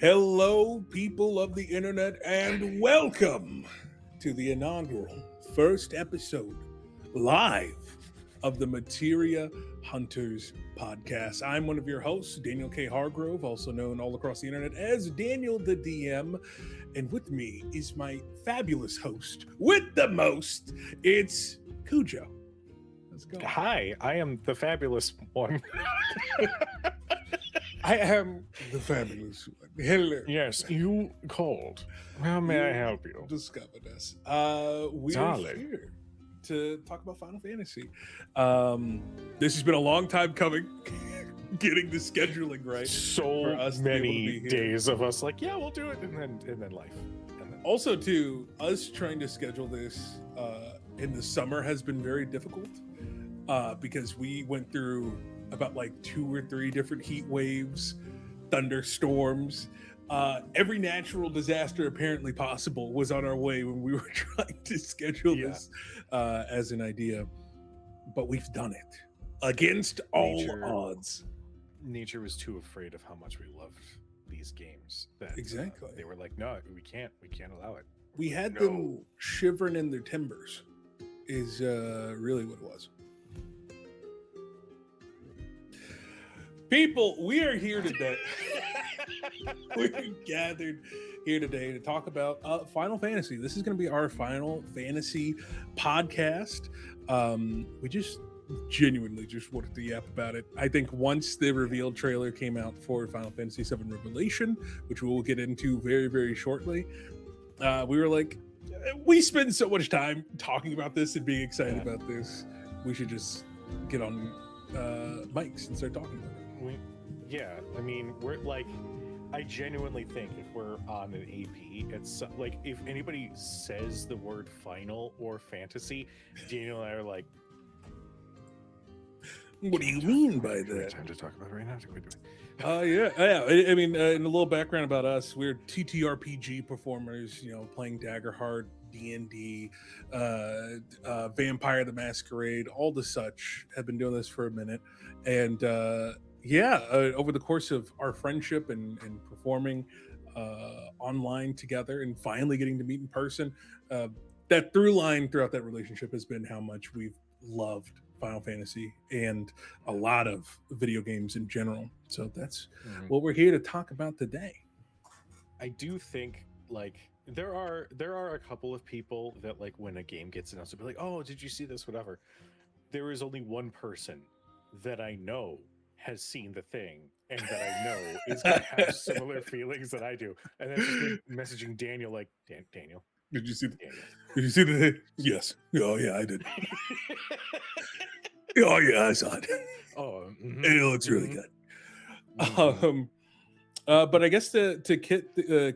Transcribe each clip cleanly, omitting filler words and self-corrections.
Hello, people of the internet, and welcome to the inaugural first episode live of the Materia Hunters podcast. I'm one of your hosts, Daniel K. Hargrove, also known all across the internet as Daniel the DM. And with me is my fabulous host with the most. It's Kujo. Let's go. Hi, I am the fabulous one. I am the fabulous one. Hello. Yes, you called. How may I help you? Discovered us. We're here to talk about Final Fantasy. This has been a long time coming. Getting the scheduling right. So many days of us like, yeah, we'll do it, and then life. And then... Also, too, us trying to schedule this in the summer has been very difficult because we went through about like 2 or 3 different heat waves, thunderstorms. Every natural disaster apparently possible was on our way when we were trying to schedule this as an idea. But we've done it against all odds. Nature was too afraid of how much we loved these games that they were like, no, we can't allow it. We had them shivering in their timbers is really what it was. People, we are here today. We're gathered here today to talk about Final Fantasy. This is going to be our Final Fantasy podcast. We just genuinely just wanted to yap about it. I think once the reveal trailer came out for Final Fantasy VII Revelation, which we will get into very, very shortly, we were like, we spend so much time talking about this and being excited about this. We should just get on mics and start talking about it. I mean, we're like, I genuinely think if we're on an AP, it's like if anybody says the word final or fantasy, Daniel and I are like, what do you mean by that? Time to talk about it right now. I mean, in a little background about us, we're TTRPG performers, playing Daggerheart, D&D, Vampire the Masquerade, all the such. Have been doing this for a minute, and over the course of our friendship and performing online together and finally getting to meet in person, that through line throughout that relationship has been how much we've loved Final Fantasy and a lot of video games in general. So that's what we're here to talk about today. I do think like there are a couple of people that like when a game gets announced, they'll be like, oh, did you see this? Whatever. There is only one person that I know has seen the thing and that I know is going to have similar feelings that I do. And that's just me messaging Daniel like, Daniel. Did you see the Yes. Oh, yeah, I did. Oh, yeah, I saw it. It looks really good. But I guess to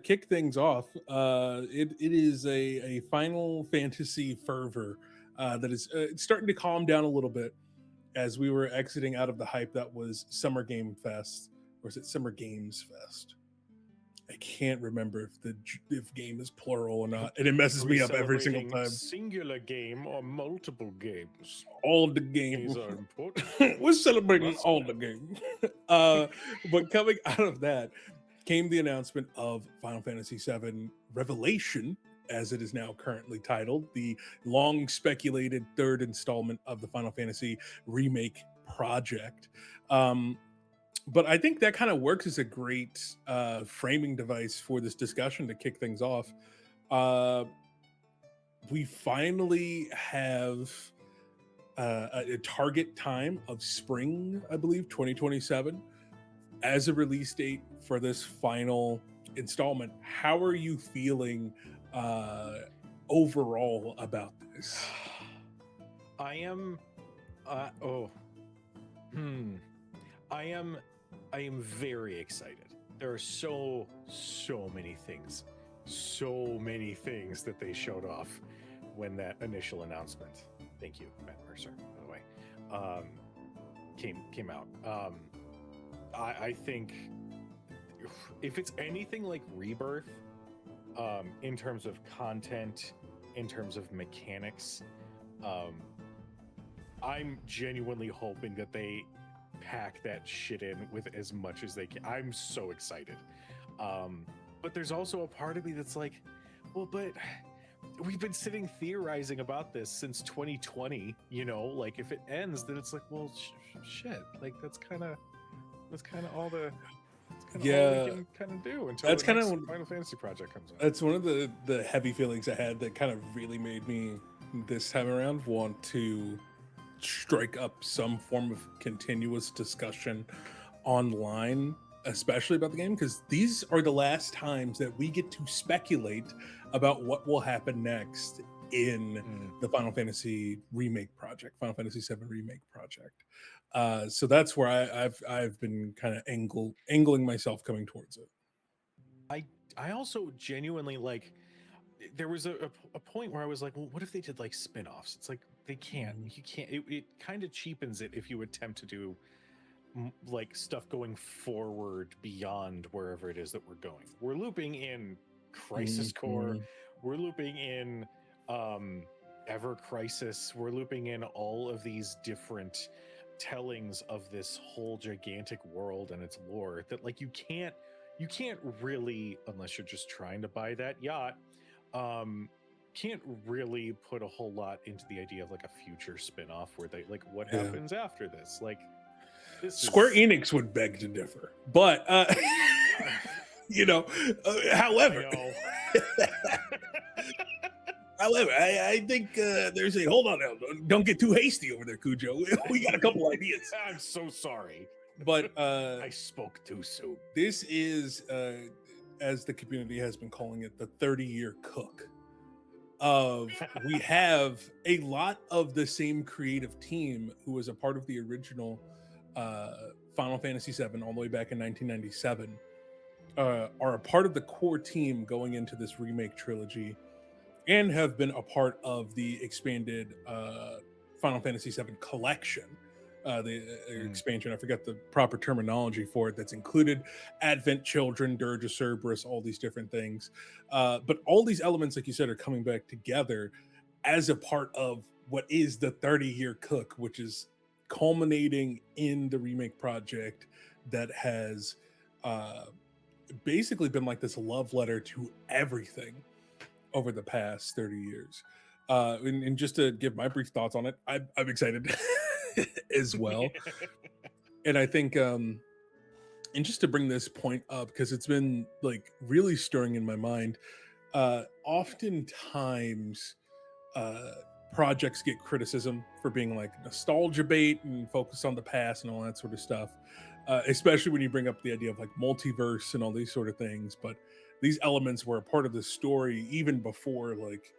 kick things off, it is a Final Fantasy fervor that is starting to calm down a little bit as we were exiting out of the hype that was Summer Game Fest, or is it Summer Games Fest? I can't remember if game is plural or not, and it messes me up every single time. Singular game or multiple games? All the games are important. We're celebrating all the games. But coming out of that came the announcement of Final Fantasy VII Revelation, as it is now currently titled, the long speculated 3rd installment of the Final Fantasy remake project. But I think that kind of works as a great framing device for this discussion to kick things off. We finally have a target time of spring, I believe, 2027, as a release date for this final installment. How are you feeling overall about this? I am I am very excited. There are so many things that they showed off when that initial announcement, thank you, Matt Mercer, by the way, came out. I think if it's anything like Rebirth, in terms of content, in terms of mechanics, I'm genuinely hoping that they pack that shit in with as much as they can. I'm so excited. But there's also a part of me that's like, well, but we've been sitting theorizing about this since 2020. You know, like if it ends, then it's like, well, shit. Like that's kind of all the. That's kind of all we can kind of do until that's the kind next of Final Fantasy project comes out. That's one of the heavy feelings I had that kind of really made me this time around want to strike up some form of continuous discussion online, especially about the game, because these are the last times that we get to speculate about what will happen next in the Final Fantasy remake project, Final Fantasy VII remake project. So that's where I've been kind of angling myself coming towards it. I also genuinely like. There was a point where I was like, well, what if they did like spin-offs? It's like they can't. You can't. It kind of cheapens it if you attempt to do like stuff going forward beyond wherever it is that we're going. We're looping in Crisis Core. We're looping in Ever Crisis. We're looping in all of these different tellings of this whole gigantic world and its lore that like you can't really, unless you're just trying to buy that yacht, can't really put a whole lot into the idea of like a future spin-off where they like what happens after this. Like Square Enix would beg to differ, but you know, however, however, I think there's a hold on now. Don't get too hasty over there, Kujo. We got a couple ideas. I'm so sorry, but I spoke too soon. This is, as the community has been calling it, the 30-year cook. We have a lot of the same creative team who was a part of the original Final Fantasy VII all the way back in 1997 are a part of the core team going into this remake trilogy and have been a part of the expanded Final Fantasy VII collection. The expansion, I forget the proper terminology for it, that's included Advent Children, Dirge of Cerberus, all these different things. But all these elements, like you said, are coming back together as a part of what is the 30-year cook, which is culminating in the remake project that has basically been like this love letter to everything over the past 30 years. And just to give my brief thoughts on it, I'm excited as well. And I think, and just to bring this point up, because it's been like really stirring in my mind, oftentimes projects get criticism for being like nostalgia bait and focus on the past and all that sort of stuff, especially when you bring up the idea of like multiverse and all these sort of things. But these elements were a part of the story even before like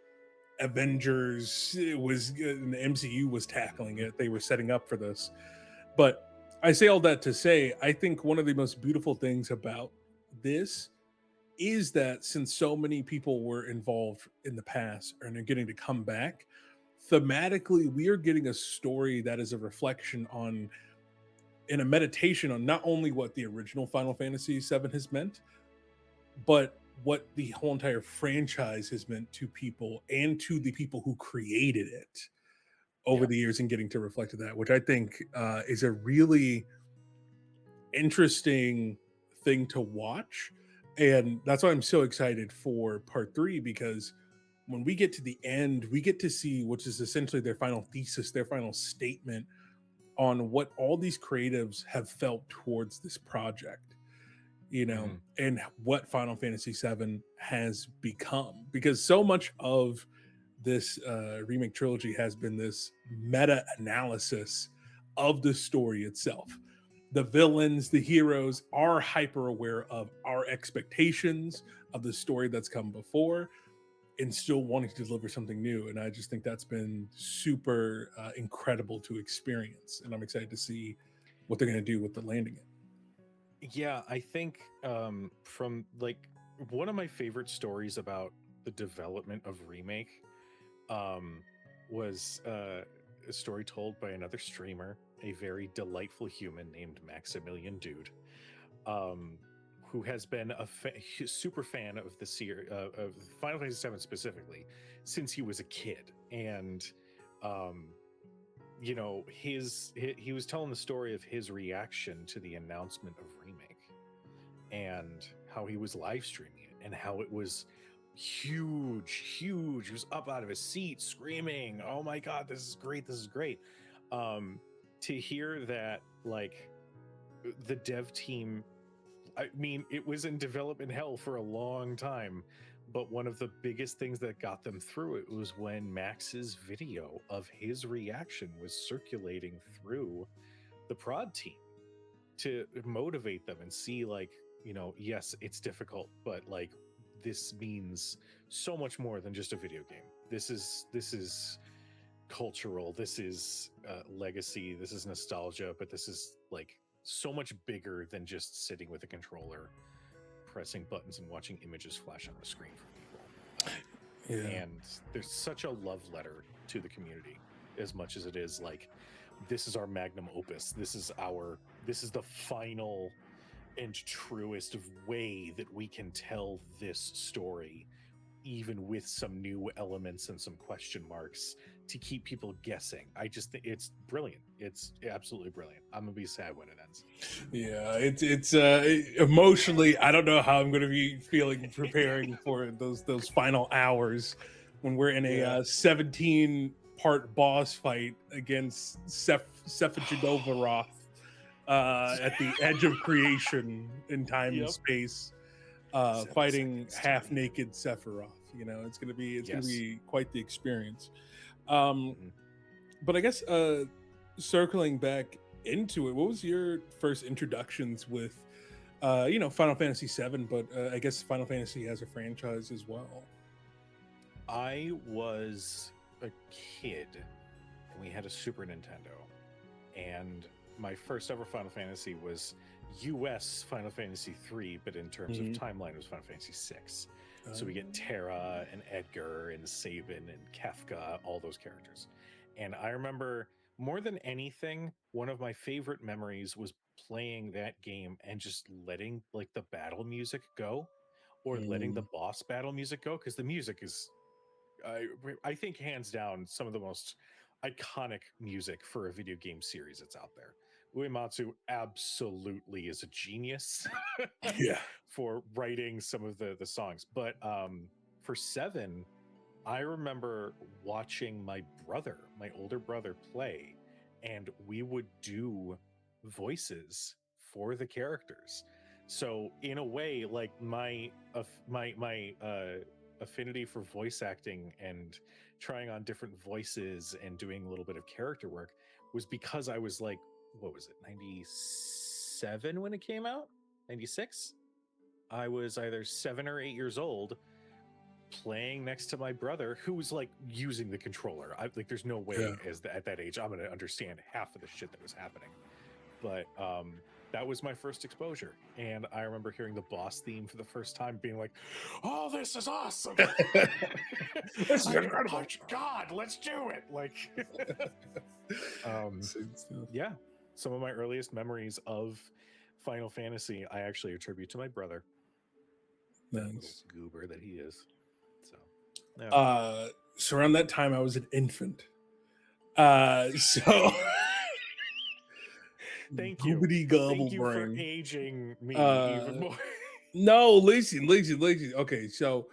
Avengers was and the MCU was tackling it. They were setting up for this. But I say all that to say, I think one of the most beautiful things about this is that since so many people were involved in the past and are getting to come back, thematically, we are getting a story that is a reflection on and a meditation on not only what the original Final Fantasy VII has meant, but what the whole entire franchise has meant to people and to the people who created it over the years, and getting to reflect on that, which I think is a really interesting thing to watch. And that's why I'm so excited for part 3, because when we get to the end, we get to see, which is essentially their final thesis, their final statement on what all these creatives have felt towards this project, you know, and what Final Fantasy VII has become. Because so much of this remake trilogy has been this meta-analysis of the story itself. The villains, the heroes are hyper aware of our expectations of the story that's come before and still wanting to deliver something new. And I just think that's been super incredible to experience. And I'm excited to see what they're going to do with the landing it. Yeah, I think from like one of my favorite stories about the development of Remake was a story told by another streamer, a very delightful human named Maximilian Dude, who has been a super fan of the series of Final Fantasy VII specifically since he was a kid. And you know, he was telling the story of his reaction to the announcement of Remake and how he was live streaming it and how it was huge. He was up out of his seat screaming, "Oh my god, this is great, this is great." To hear that, like, the dev team, I mean, it was in development hell for a long time, but one of the biggest things that got them through it was when Max's video of his reaction was circulating through the prod team to motivate them and see, like, yes, it's difficult, but like, this means so much more than just a video game. This is cultural, this is legacy, this is nostalgia, but this is like so much bigger than just sitting with a controller pressing buttons and watching images flash on the screen for people. And there's such a love letter to the community, as much as it is like, this is our magnum opus, this is the final and truest way that we can tell this story, even with some new elements and some question marks to keep people guessing. I just think it's brilliant. It's absolutely brilliant. I'm gonna be sad when it ends. Yeah, it's emotionally, I don't know how I'm gonna be feeling preparing for those final hours when we're in a 17-part boss fight against Sephiroth at the edge of creation in time and space, fighting half-naked Sephiroth. It's gonna be quite the experience. But I guess circling back into it, what was your first introductions with Final Fantasy VII, but I guess Final Fantasy as a franchise as well? I was a kid and we had a Super Nintendo, and my first ever Final Fantasy was US Final Fantasy III, but in terms of timeline it was Final Fantasy VI. So we get Terra and Edgar and Sabin and Kefka, all those characters. And I remember, more than anything, one of my favorite memories was playing that game and just letting like the battle music go, or letting the boss battle music go, because the music is, I think, hands down some of the most iconic music for a video game series that's out there. Uematsu absolutely is a genius for writing some of the songs. But for 7, I remember watching my older brother play, and we would do voices for the characters. So in a way, like my affinity for voice acting and trying on different voices and doing a little bit of character work was because I was like, what was it, 97 when it came out? 96? I was either 7 or 8 years old, playing next to my brother, who was like using the controller. There's no way at that age I'm going to understand half of the shit that was happening. But that was my first exposure. And I remember hearing the boss theme for the first time, being like, "Oh, this is awesome! This is incredible! God, let's do it!" Like, yeah. Some of my earliest memories of Final Fantasy, I actually attribute to my brother. Nice. Goober that he is. So, yeah. So around that time, I was an infant. So thank you. Thank you brain. for aging me even more. No, listen. Okay, so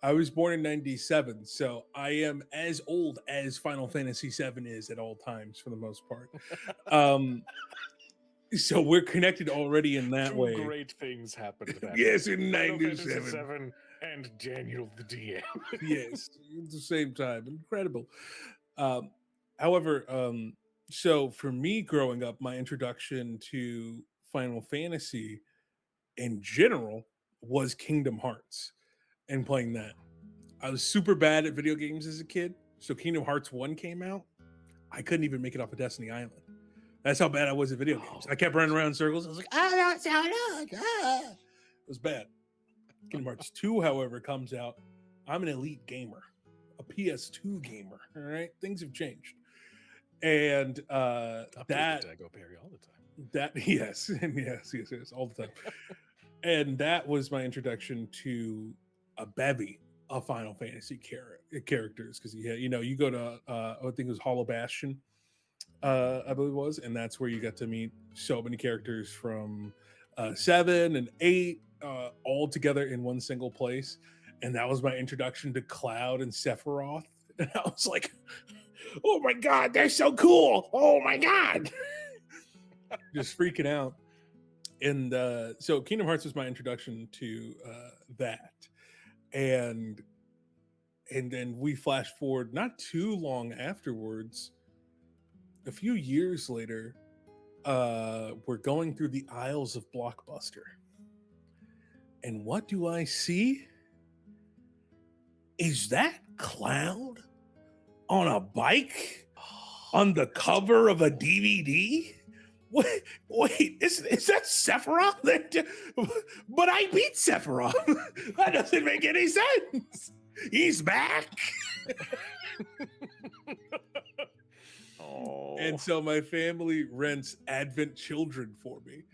I was born in 97, so I am as old as Final Fantasy VII is at all times for the most part. So we're connected already in that way. Great things happened that yes, in 97. Final Fantasy VII and Daniel the DM. Yes, at the same time. Incredible. However, so for me growing up, my introduction to Final Fantasy in general was Kingdom Hearts and playing that. I was super bad at video games as a kid. So Kingdom Hearts 1 came out. I couldn't even make it off of Destiny Island. That's how bad I was at video games. I kept running around in circles. I was like, that's how it is. It was bad. Kingdom Hearts 2, however, comes out. I'm an elite gamer, a PS2 gamer. All right. Things have changed. And I go Perry all the time. Yes, all the time. And that was my introduction to a bevy of Final Fantasy characters, because you go to I think it was Hollow Bastion, I believe it was, and that's where you got to meet so many characters from 7 and 8 all together in one single place. And that was my introduction to Cloud and Sephiroth. And I was like, oh my God, they're so cool. Oh my God. Just freaking out. And so Kingdom Hearts was my introduction to that. And then we flash forward not too long afterwards, a few years later, we're going through the aisles of Blockbuster. And what do I see? Is that Cloud on a bike on the cover of a DVD? Wait, is that Sephiroth? But I beat Sephiroth. That doesn't make any sense. He's back. Oh. And so my family rents Advent Children for me.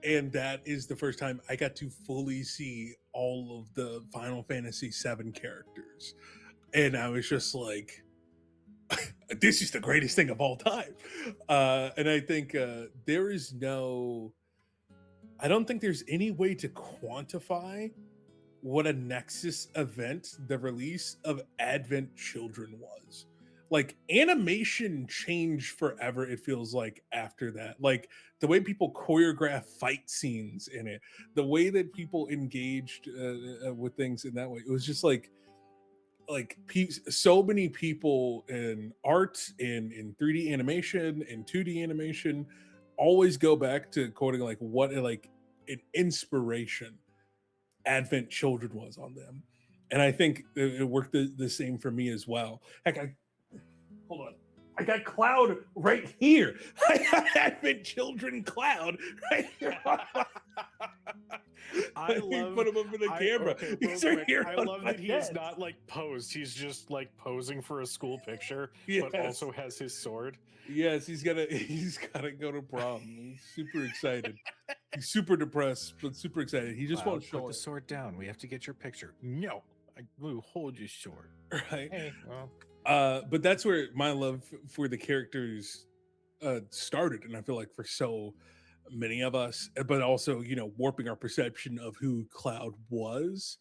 And that is the first time I got to fully see all of the Final Fantasy VII characters. And I was just like, this is the greatest thing of all time. And I think I don't think there's any way to quantify what a Nexus event the release of Advent Children was. Like, animation changed forever, it feels like, after that. Like, the way people choreograph fight scenes in it, the way that people engaged with things in that way, it was just like so many people in art, in 3D animation, in 2D animation, always go back to quoting like what like an inspiration Advent Children was on them. And I think it worked the same for me as well. Heck, hold on. I got Cloud right here. I got Advent Children Cloud right here. I love put him up in the camera. Okay, He's right here. I love that he is not like posed. He's just like posing for a school picture, but also has his sword. Yes, he's gotta go to prom. He's super excited. He's super depressed, but super excited. He just won't show the sword down. We have to get your picture. No, I will hold your sword. Right. Hey, well. But that's where my love for the characters started, and I feel like for so many of us, but also warping our perception of who Cloud was,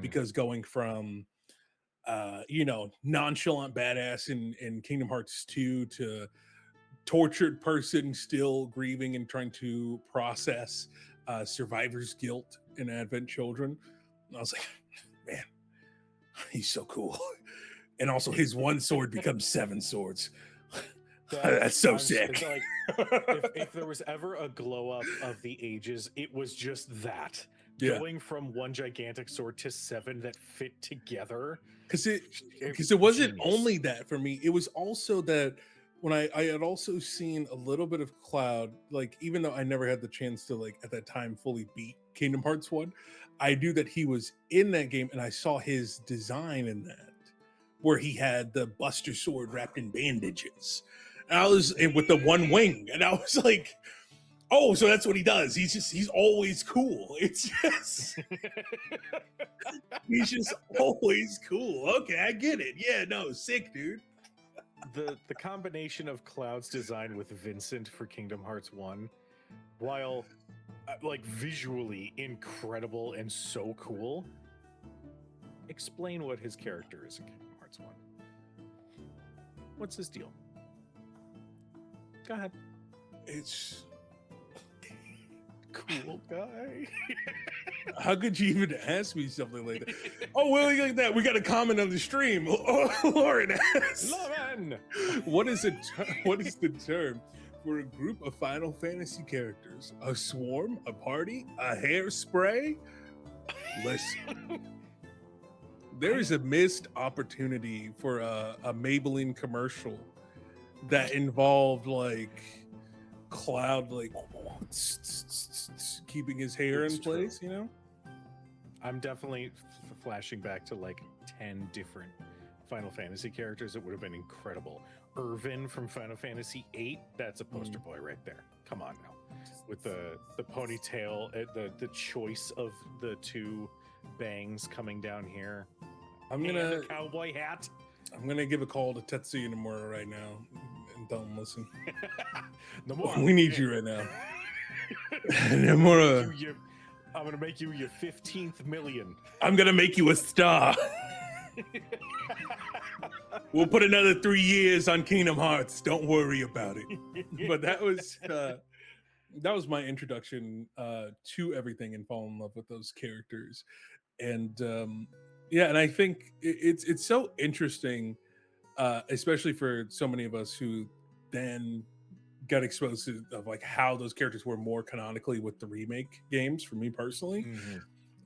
because going from nonchalant badass in Kingdom Hearts 2 to tortured person still grieving and trying to process survivor's guilt in Advent Children, I was like, man, he's so cool. And also his one sword becomes 7 swords. That's so sick. Like, if there was ever a glow up of the ages, it was just that. Yeah. Going from one gigantic sword to 7 that fit together. Because it wasn't only that for me. It was also that when I had also seen a little bit of Cloud, like even though I never had the chance to like at that time fully beat Kingdom Hearts 1, I knew that he was in that game and I saw his design in that, where he had the Buster Sword wrapped in bandages. And I was with the one wing, and I was like, oh, so that's what he does. He's always cool. It's just, he's just always cool. Okay, I get it. Yeah, no, sick, dude. The combination of Cloud's design with Vincent for Kingdom Hearts 1, while like visually incredible and so cool, explain what his character is in Kingdom Hearts 1. What's his deal? Go ahead. It's cool guy. How could you even ask me something like that? Oh, well, like that. We got a comment on the stream. Oh, Lauren asks, what is the term for a group of Final Fantasy characters? A swarm, a party, a hairspray? Listen. There is a missed opportunity for a Maybelline commercial that involved like Cloud like keeping his hair in place, I'm definitely flashing back to like 10 different Final Fantasy characters. It would have been incredible. Irvin from Final Fantasy VIII, that's a poster boy right there. Come on now. With the ponytail, the choice of the 2 bangs coming down here. I'm gonna the cowboy hat. I'm gonna give a call to Tetsuya Nomura right now and tell him, listen, Nomura, we need you right now. Nomura, I'm gonna make you your 15th million. I'm gonna make you a star. We'll put another 3 years on Kingdom Hearts. Don't worry about it. But that was my introduction to everything and fall in love with those characters. And and I think it's so interesting, especially for so many of us who then got exposed to of like how those characters were more canonically with the remake games. For me personally,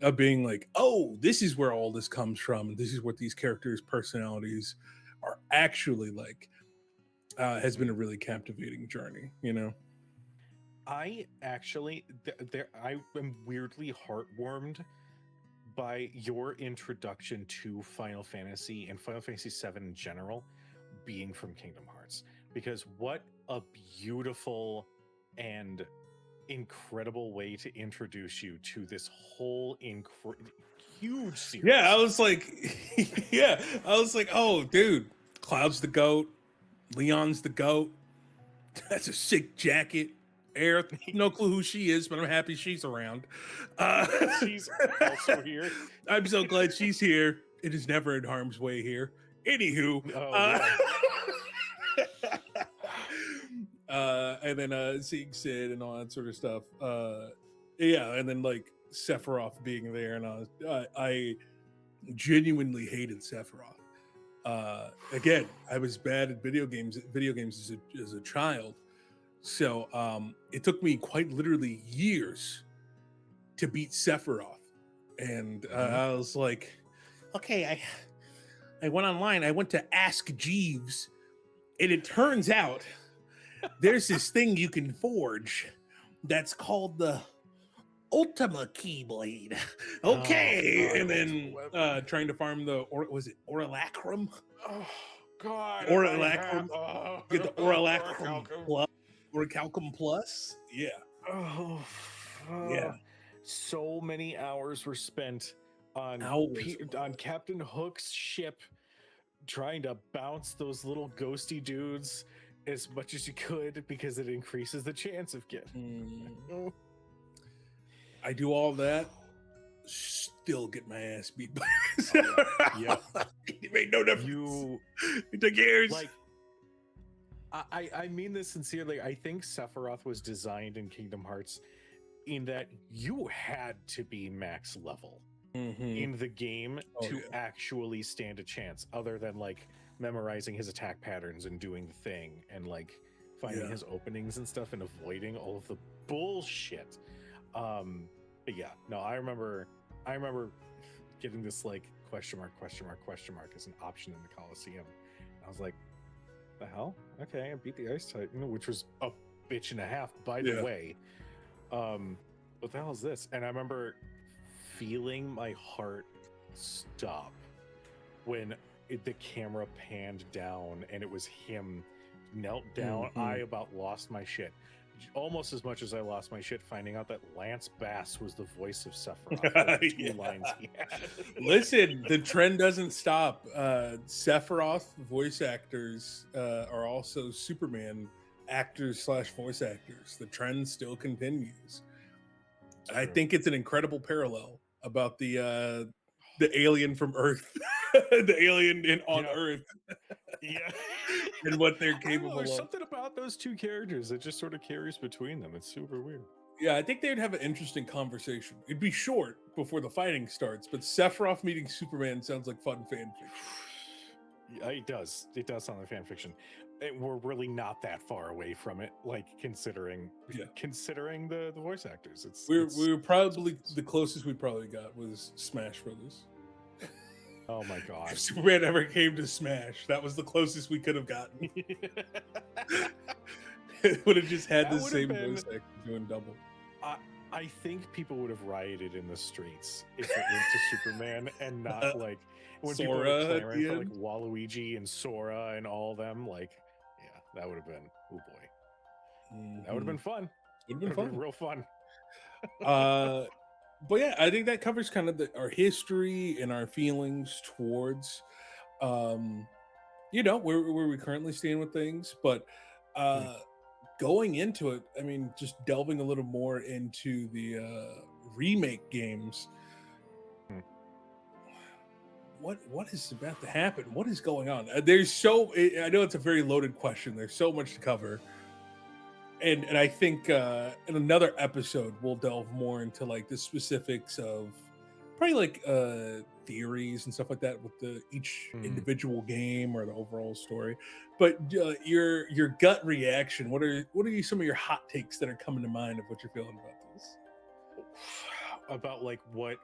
of being like, oh, this is where all this comes from, and this is what these characters' personalities are actually like. Has been a really captivating journey, you know. I actually, I am weirdly heartwarmed by your introduction to Final Fantasy and Final Fantasy VII in general being from Kingdom Hearts, because what a beautiful and incredible way to introduce you to this whole huge series. Yeah, I was like, oh, dude, Cloud's the GOAT, Leon's the GOAT. That's a sick jacket. Aerith, no clue who she is, but I'm happy she's around. She's also here. I'm so glad she's here. It is never in harm's way here. Anywho, and then seeing Sid and all that sort of stuff. And then like Sephiroth being there, and I genuinely hated Sephiroth. Again, I was bad at video games as a child. So it took me quite literally years to beat Sephiroth. And I was like, okay, I went online. I went to Ask Jeeves. And it turns out there's this thing you can forge that's called the Ultima Keyblade. Okay. And then trying to farm was it Oralacrum? Oh, God. Oralacrum. Get the Oralacrum Plus. Orichalcum Plus? Yeah. Yeah. So many hours were spent on Captain Hook's ship trying to bounce those little ghosty dudes as much as you could because it increases the chance of getting. I do all that, still get my ass beat by yeah. It made no difference. It took years. Like, I mean this sincerely. I think Sephiroth was designed in Kingdom Hearts in that you had to be max level in the game to actually stand a chance, other than like memorizing his attack patterns and doing the thing and like finding his openings and stuff and avoiding all of the bullshit. But yeah, no, I remember getting this like question mark as an option in the Coliseum. And I was like, the hell? Okay, I beat the Ice Titan, which was a bitch and a half, by the way. What the hell is this? And I remember feeling my heart stop when the camera panned down and it was him knelt down. I about lost my shit. Almost as much as I lost my shit finding out that Lance Bass was the voice of Sephiroth. Two lines he had. Listen, the trend doesn't stop. Sephiroth voice actors are also Superman actors / voice actors. The trend still continues. I think it's an incredible parallel about the alien from Earth, the alien on Earth. And what they're capable there's of. Something about those two characters that just sort of carries between them. It's super weird. Yeah, I think they'd have an interesting conversation. It'd be short before the fighting starts, but Sephiroth meeting Superman sounds like fun fan fiction. Yeah, it does. It does sound like fan fiction. We're really not that far away from it, like considering the voice actors. We were probably the closest we probably got was Smash Brothers. Oh my god! If Superman ever came to Smash, that was the closest we could have gotten. It would have just had the same voice actor doing double. I think people would have rioted in the streets if it went to Superman and not like when Sora people were clamoring for like Waluigi and Sora and all of them. Like, yeah, that would have been that would have been fun. Would have been real fun. But yeah, I think that covers kind of our history and our feelings towards where we currently stand with things, but uh going into it, I mean, just delving a little more into the remake games. Hmm. What is about to happen? What is going on? I know it's a very loaded question. There's so much to cover, and I think in another episode we'll delve more into like the specifics of probably like theories and stuff like that with the each Hmm. individual game or the overall story. But your gut reaction, what are some of your hot takes that are coming to mind of what you're feeling about this? About like what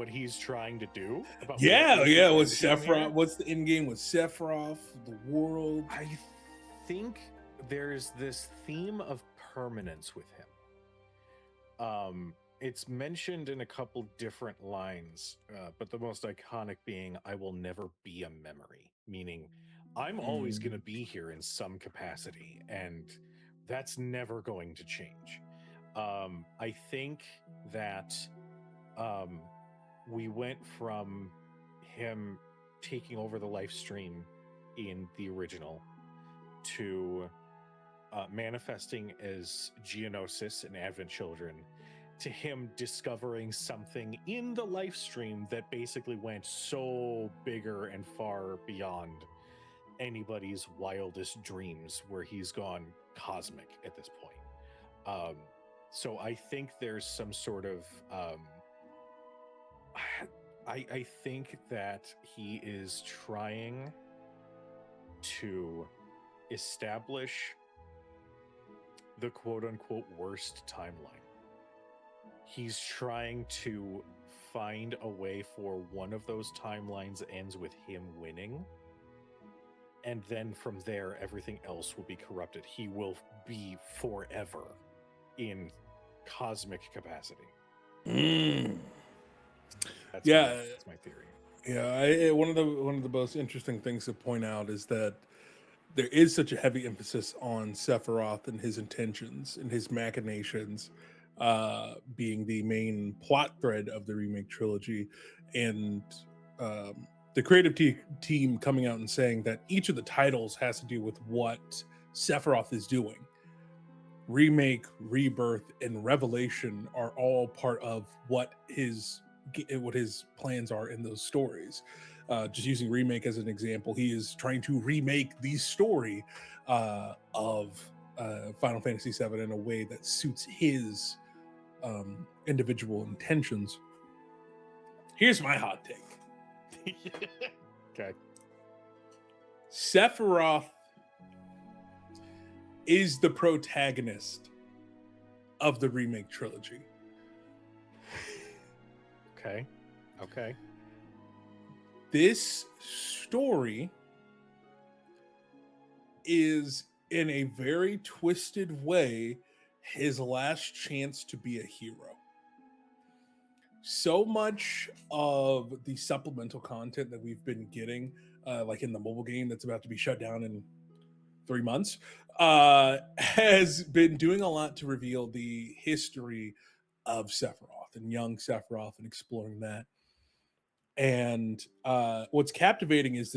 he's trying to do, about what Yeah, is the yeah. With engine here. Sephiroth, what's the end game with Sephiroth, the world? I think there's this theme of permanence with him. It's mentioned in a couple different lines, but the most iconic being, "I will never be a memory," meaning I'm always going to Mm. be here in some capacity, and that's never going to change. I think that um, we went from him taking over the life stream in the original to manifesting as Geonosis and Advent Children, to him discovering something in the life stream that basically went so bigger and far beyond anybody's wildest dreams, where he's gone cosmic at this point. So I think there's some sort of I think that he is trying to establish the quote unquote worst timeline. He's trying to find a way for one of those timelines ends with him winning. And then from there, everything else will be corrupted. He will be forever in cosmic capacity. Mm. That's Yeah, that's my theory. yeah. One of the most interesting things to point out is that there is such a heavy emphasis on Sephiroth and his intentions and his machinations being the main plot thread of the remake trilogy, and the creative team coming out and saying that each of the titles has to do with what Sephiroth is doing. Remake, Rebirth, and Revelation are all part of what his plans are in those stories. Just using Remake as an example, he is trying to remake the story of Final Fantasy VII in a way that suits his individual intentions. Here's my hot take. Okay. Sephiroth is the protagonist of the remake trilogy. Okay. Okay. This story is, in a very twisted way, his last chance to be a hero. So much of the supplemental content that we've been getting, like in the mobile game that's about to be shut down in 3 months, has been doing a lot to reveal the history of Sephiroth and young Sephiroth and exploring that. And what's captivating is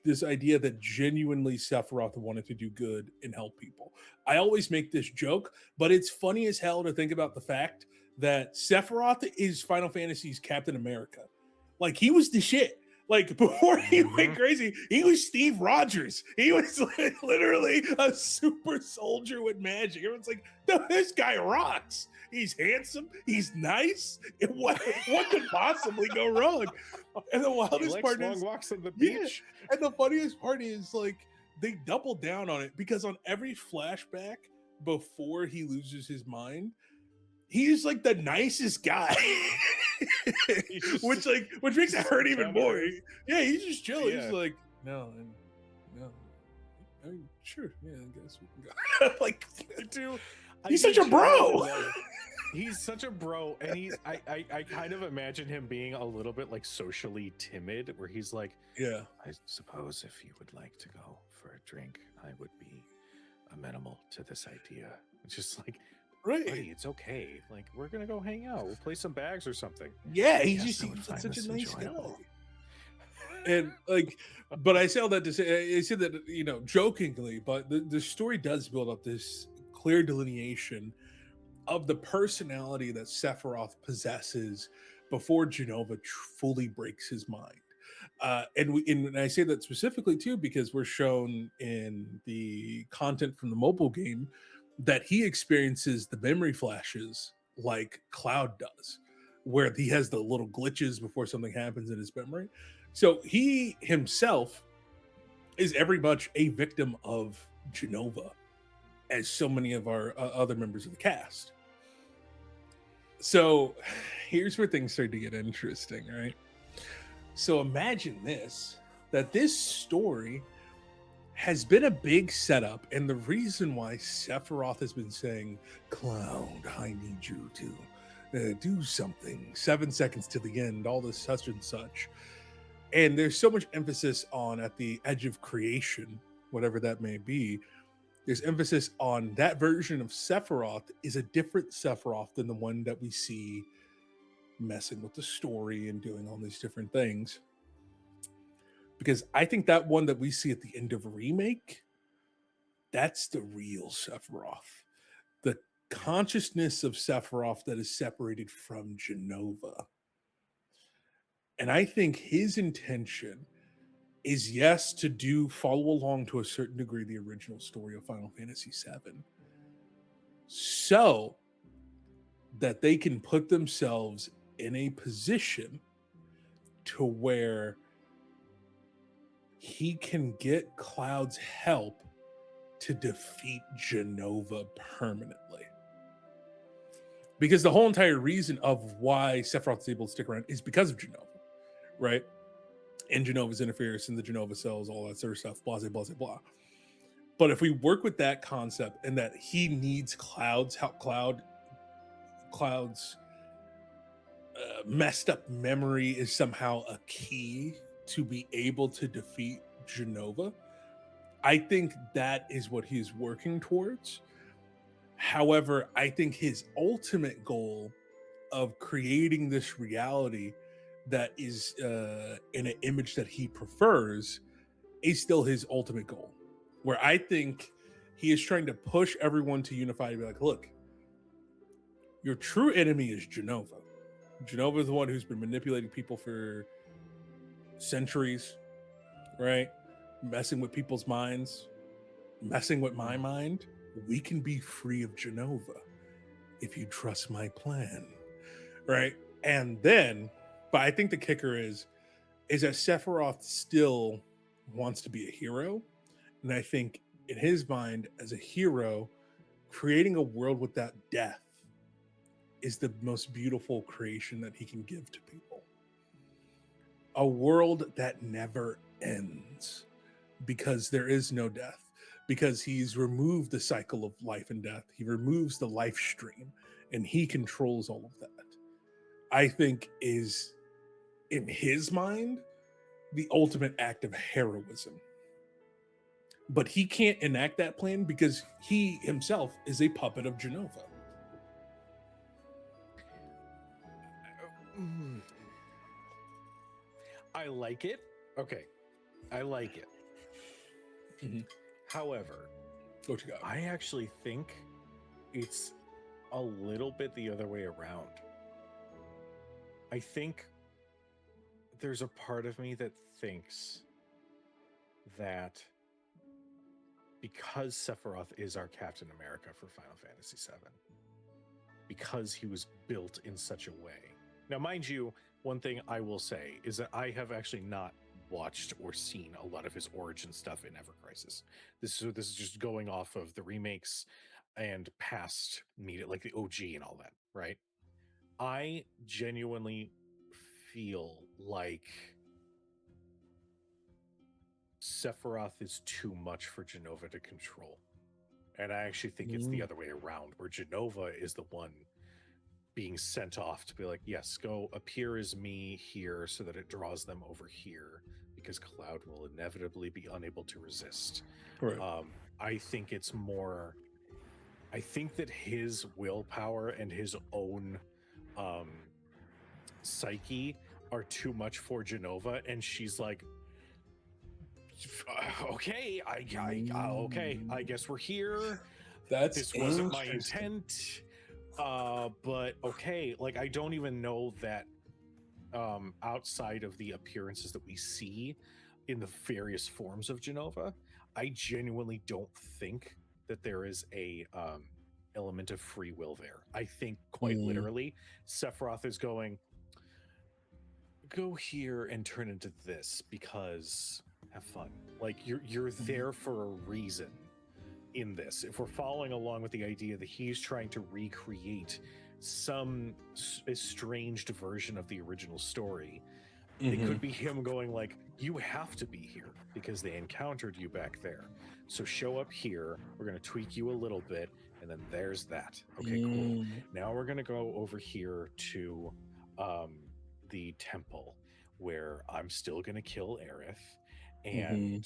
this idea that genuinely Sephiroth wanted to do good and help people. I always make this joke, but it's funny as hell to think about the fact that Sephiroth is Final Fantasy's Captain America. Like, he was the shit. Like, before he went crazy, he was Steve Rogers. He was literally a super soldier with magic. Everyone's like, no, this guy rocks. He's handsome. He's nice. What could possibly go wrong? And the wildest part is walks on the beach. Yeah, and the funniest part is, like, they double down on it, because on every flashback before he loses his mind, he's like the nicest guy. which makes it hurt even more. Yeah, he's just chilling. Yeah. He's like, no, I mean, sure, yeah, I guess we can go. Like, dude, he's such a bro. He's such a bro, and I kind of imagine him being a little bit like socially timid, where he's like, yeah, I suppose if you would like to go for a drink, I would be amenable to this idea. It's just like, right, buddy, it's okay. Like, we're gonna go hang out. We'll play some bags or something. Yeah, he just seems like such a nice guy. And like, but I say all that to say, I say that, you know, jokingly, but the story does build up this clear delineation of the personality that Sephiroth possesses before Genova fully breaks his mind. And I say that specifically too because we're shown in the content from the mobile game that he experiences the memory flashes like Cloud does, where he has the little glitches before something happens in his memory. So he himself is very much a victim of Genova, as so many of our other members of the cast. So here's where things start to get interesting, right? So imagine this, that this story has been a big setup, and the reason why Sephiroth has been saying, Cloud, I need you to do something, 7 seconds to the end, all this such and such. And there's so much emphasis on at the edge of creation, whatever that may be. There's emphasis on that version of Sephiroth is a different Sephiroth than the one that we see messing with the story and doing all these different things. Because I think that one that we see at the end of a remake, that's the real Sephiroth. The consciousness of Sephiroth that is separated from Genova. And I think his intention is, yes, to do follow along to a certain degree the original story of Final Fantasy VII, so that they can put themselves in a position to where he can get Cloud's help to defeat Genova permanently. Because the whole entire reason of why Sephiroth is able to stick around is because of Genova, right? And Genova's interference and the Genova cells, all that sort of stuff, blah, blah, blah, blah. But if we work with that concept and that he needs Cloud's help, Cloud's messed up memory is somehow a key to be able to defeat Genova, I think that is what he's working towards. However, I think his ultimate goal of creating this reality that is in an image that he prefers is still his ultimate goal. Where I think he is trying to push everyone to unify to be like, look, your true enemy is Genova. Genova is the one who's been manipulating people for centuries, right? Messing with people's minds, messing with my mind. We can be free of Genova if you trust my plan, right? And then, but I think the kicker is that Sephiroth still wants to be a hero. And I think in his mind, as a hero, creating a world without death is the most beautiful creation that he can give to people. A world that never ends because there is no death, because he's removed the cycle of life and death. He removes the life stream and he controls all of that. I think is, in his mind, the ultimate act of heroism. But he can't enact that plan because he himself is a puppet of Genova. I like it. Okay. I like it. Mm-hmm. However, What you got? I actually think it's a little bit the other way around. I think there's a part of me that thinks that because Sephiroth is our Captain America for Final Fantasy VII, because he was built in such a way. Now, mind you, one thing I will say is that I have actually not watched or seen a lot of his origin stuff in Ever Crisis. This is just going off of the remakes and past media, like the OG and all that, right? I genuinely feel like Sephiroth is too much for Genova to control. And I actually think it's the other way around, where Genova is the one being sent off to be like, yes, go appear as me here so that it draws them over here, because Cloud will inevitably be unable to resist. Right. I think it's more, I think that his willpower and his own psyche are too much for Genova, and she's like, okay, okay, I guess we're here. That's This wasn't my interesting. intent. But okay, like I don't even know that outside of the appearances that we see in the various forms of Genova, I genuinely don't think that there is a element of free will there. I think quite literally Sephiroth is going, go here and turn into this because have fun. Like you're there for a reason in this. If we're following along with the idea that he's trying to recreate some estranged version of the original story, it could be him going like, you have to be here because they encountered you back there. So show up here. We're going to tweak you a little bit. And then there's that. Okay, cool. Now we're going to go over here to the temple where I'm still going to kill Aerith. And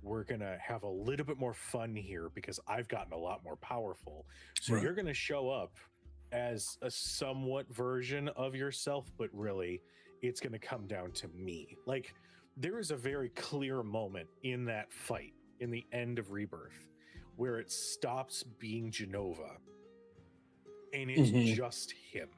we're going to have a little bit more fun here because I've gotten a lot more powerful. So you're going to show up as a somewhat version of yourself, but really it's going to come down to me. Like there is a very clear moment in that fight in the end of Rebirth where it stops being Genova and it's just him.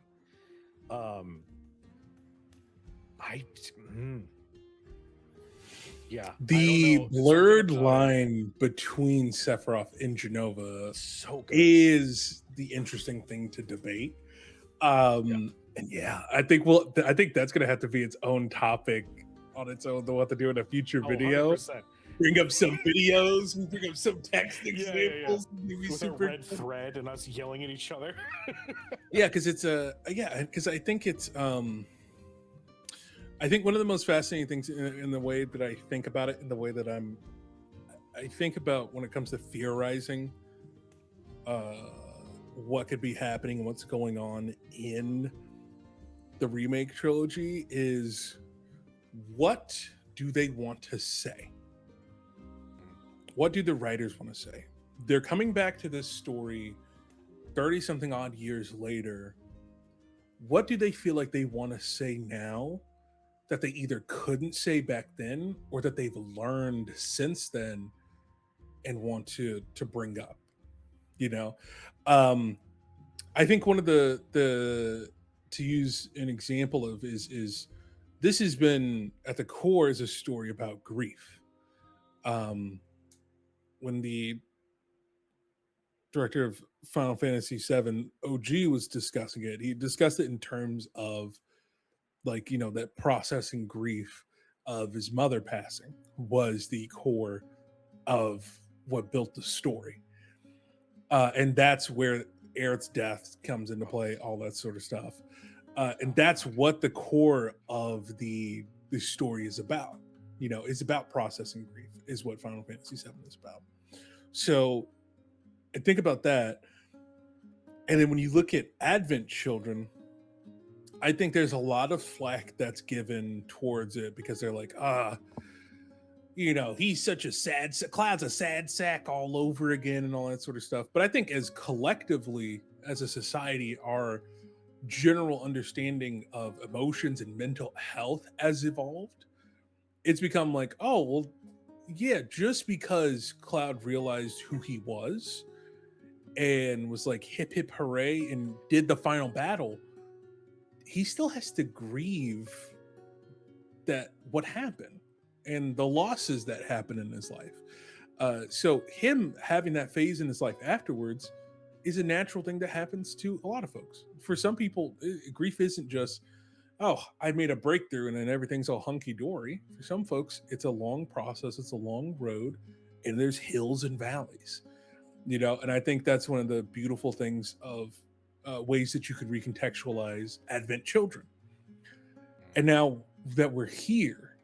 Yeah. The blurred line between Sephiroth and Genova is the interesting thing to debate. And yeah, I think that's gonna have to be its own topic on its own. They'll have to do in a future video. 100%. Bring up some videos, we bring up some text examples. With a red thread and us yelling at each other. Yeah, because it's because I think it's I think one of the most fascinating things in the way that I think about it, in the way that I think about when it comes to theorizing what could be happening and what's going on in the remake trilogy is, what do they want to say? What do the writers want to say? They're coming back to this story 30 something odd years later. What do they feel like they want to say now that they either couldn't say back then or that they've learned since then and want to bring up? You know, I think one of the to use an example of is this has been at the core is a story about grief. When the director of Final Fantasy VII, OG, was discussing it, he discussed it in terms of like, you know, that processing grief of his mother passing was the core of what built the story. And that's where Aerith's death comes into play, all that sort of stuff. And that's what the core of the story is about. You know, it's about processing grief, is what Final Fantasy VII is about. So I think about that. And then when you look at Advent Children, I think there's a lot of flack that's given towards it because they're like, you know, he's such a sad, Cloud's a sad sack all over again and all that sort of stuff. But I think as collectively, as a society, our general understanding of emotions and mental health has evolved. It's become like, oh, well, yeah, just because Cloud realized who he was and was like hip hip hooray and did the final battle, he still has to grieve that what happened and the losses that happened in his life. So him having that phase in his life afterwards is a natural thing that happens to a lot of folks. For some people, grief isn't just, oh, I made a breakthrough and then everything's all hunky-dory. For some folks, it's a long process, it's a long road, and there's hills and valleys. You know, and I think that's one of the beautiful things of ways that you could recontextualize Advent Children. And now that we're here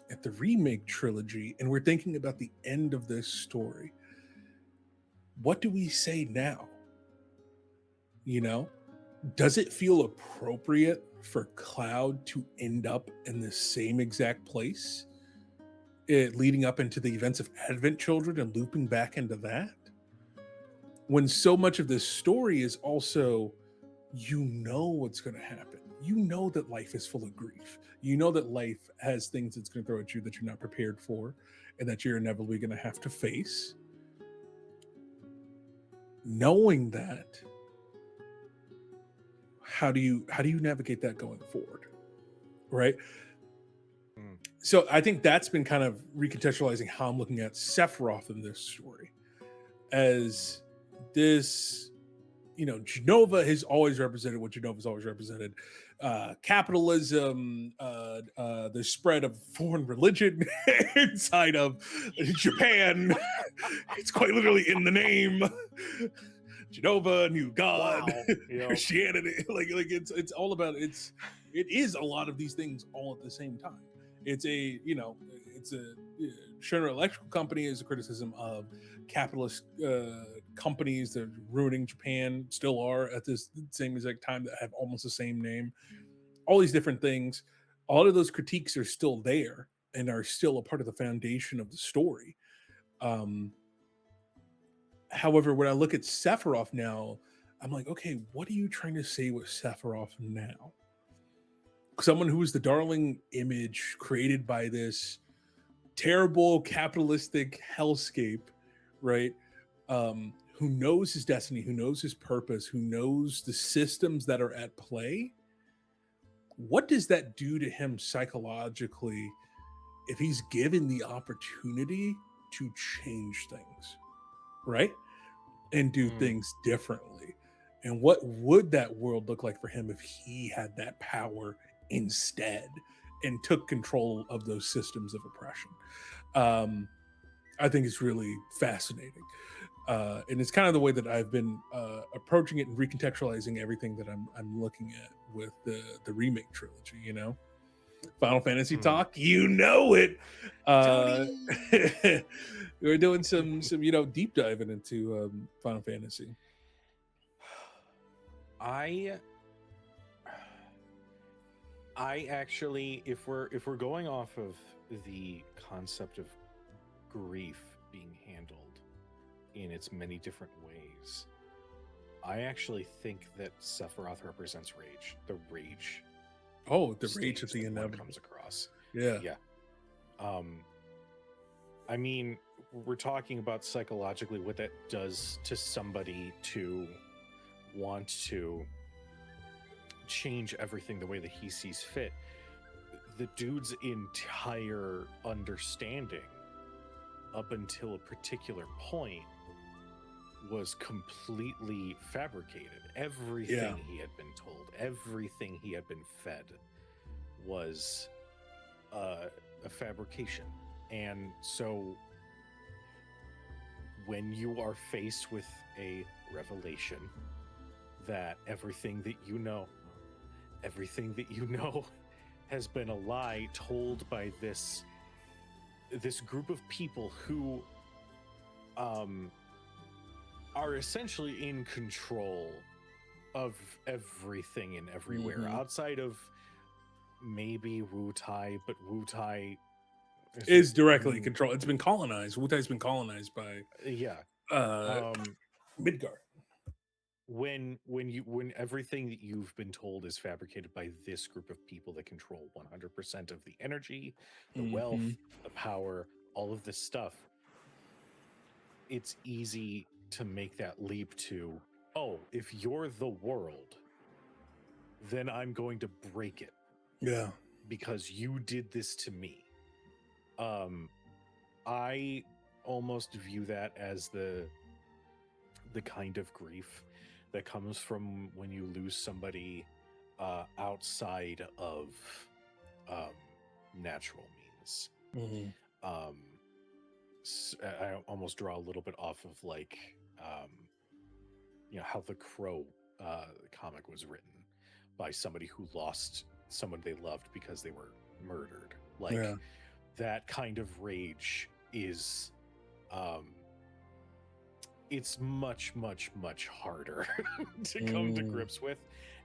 at the remake trilogy and we're thinking about the end of this story, what do we say now? You know, does it feel appropriate for Cloud to end up in the same exact place, leading up into the events of Advent Children and looping back into that? When so much of this story is also, you know what's going to happen. you know that life is full of grief. You know that life has things it's going to throw at you that you're not prepared for and that you're inevitably going to have to face. Knowing that, how do you navigate that going forward? Right? So I think that's been kind of recontextualizing how I'm looking at Sephiroth in this story. As this, Genova has always represented what Genova's always represented: capitalism, the spread of foreign religion inside of Japan. It's quite literally in the name. Genova, new god, Wow. Christianity. Like it's all about it is a lot of these things all at the same time. It's a Schroeder Electrical Company is a criticism of capitalist companies that are ruining Japan, still are at this same exact time, that have almost the same name. All these different things, a lot of those critiques are still there and are still a part of the foundation of the story. However, when I look at Sephiroth now, I'm like, okay, what are you trying to say with Sephiroth now? Someone who is the darling image created by this terrible capitalistic hellscape, right? Who knows his destiny, who knows his purpose, who knows the systems that are at play. What does that do to him psychologically if he's given the opportunity to change things, right? And do things differently? And what would that world look like for him if he had that power instead and took control of those systems of oppression? I think it's really fascinating. And it's kind of the way that I've been approaching it and recontextualizing everything that I'm looking at with the remake trilogy, Final Fantasy talk, it. We're doing some deep diving into Final Fantasy. I actually, if we're going off of the concept of grief being handled in its many different ways, I actually think that Sephiroth represents rage. The rage. Oh, the rage of the inevitable comes across. Yeah. I mean, we're talking about psychologically what that does to somebody to want to change everything the way that he sees fit. The dude's entire understanding up until a particular point was completely fabricated. Everything he had been told, everything he had been fed was a fabrication. And so when you are faced with a revelation that everything that you know has been a lie told by this group of people who are essentially in control of everything and everywhere, outside of maybe Wu-Tai, but Wu-Tai is directly controlled. It's been colonized. Wu-Tai's been colonized by Midgar. When everything that you've been told is fabricated by this group of people that control 100% of the energy, the wealth, the power, all of this stuff, it's easy to make that leap to, oh, if you're the world, then I'm going to break it. Yeah. Because you did this to me. I almost view that as the kind of grief that comes from when you lose somebody outside of natural means. I almost draw a little bit off of like how the Crow comic was written by somebody who lost someone they loved because they were murdered. Like that kind of rage is it's much, much, much harder to come to grips with.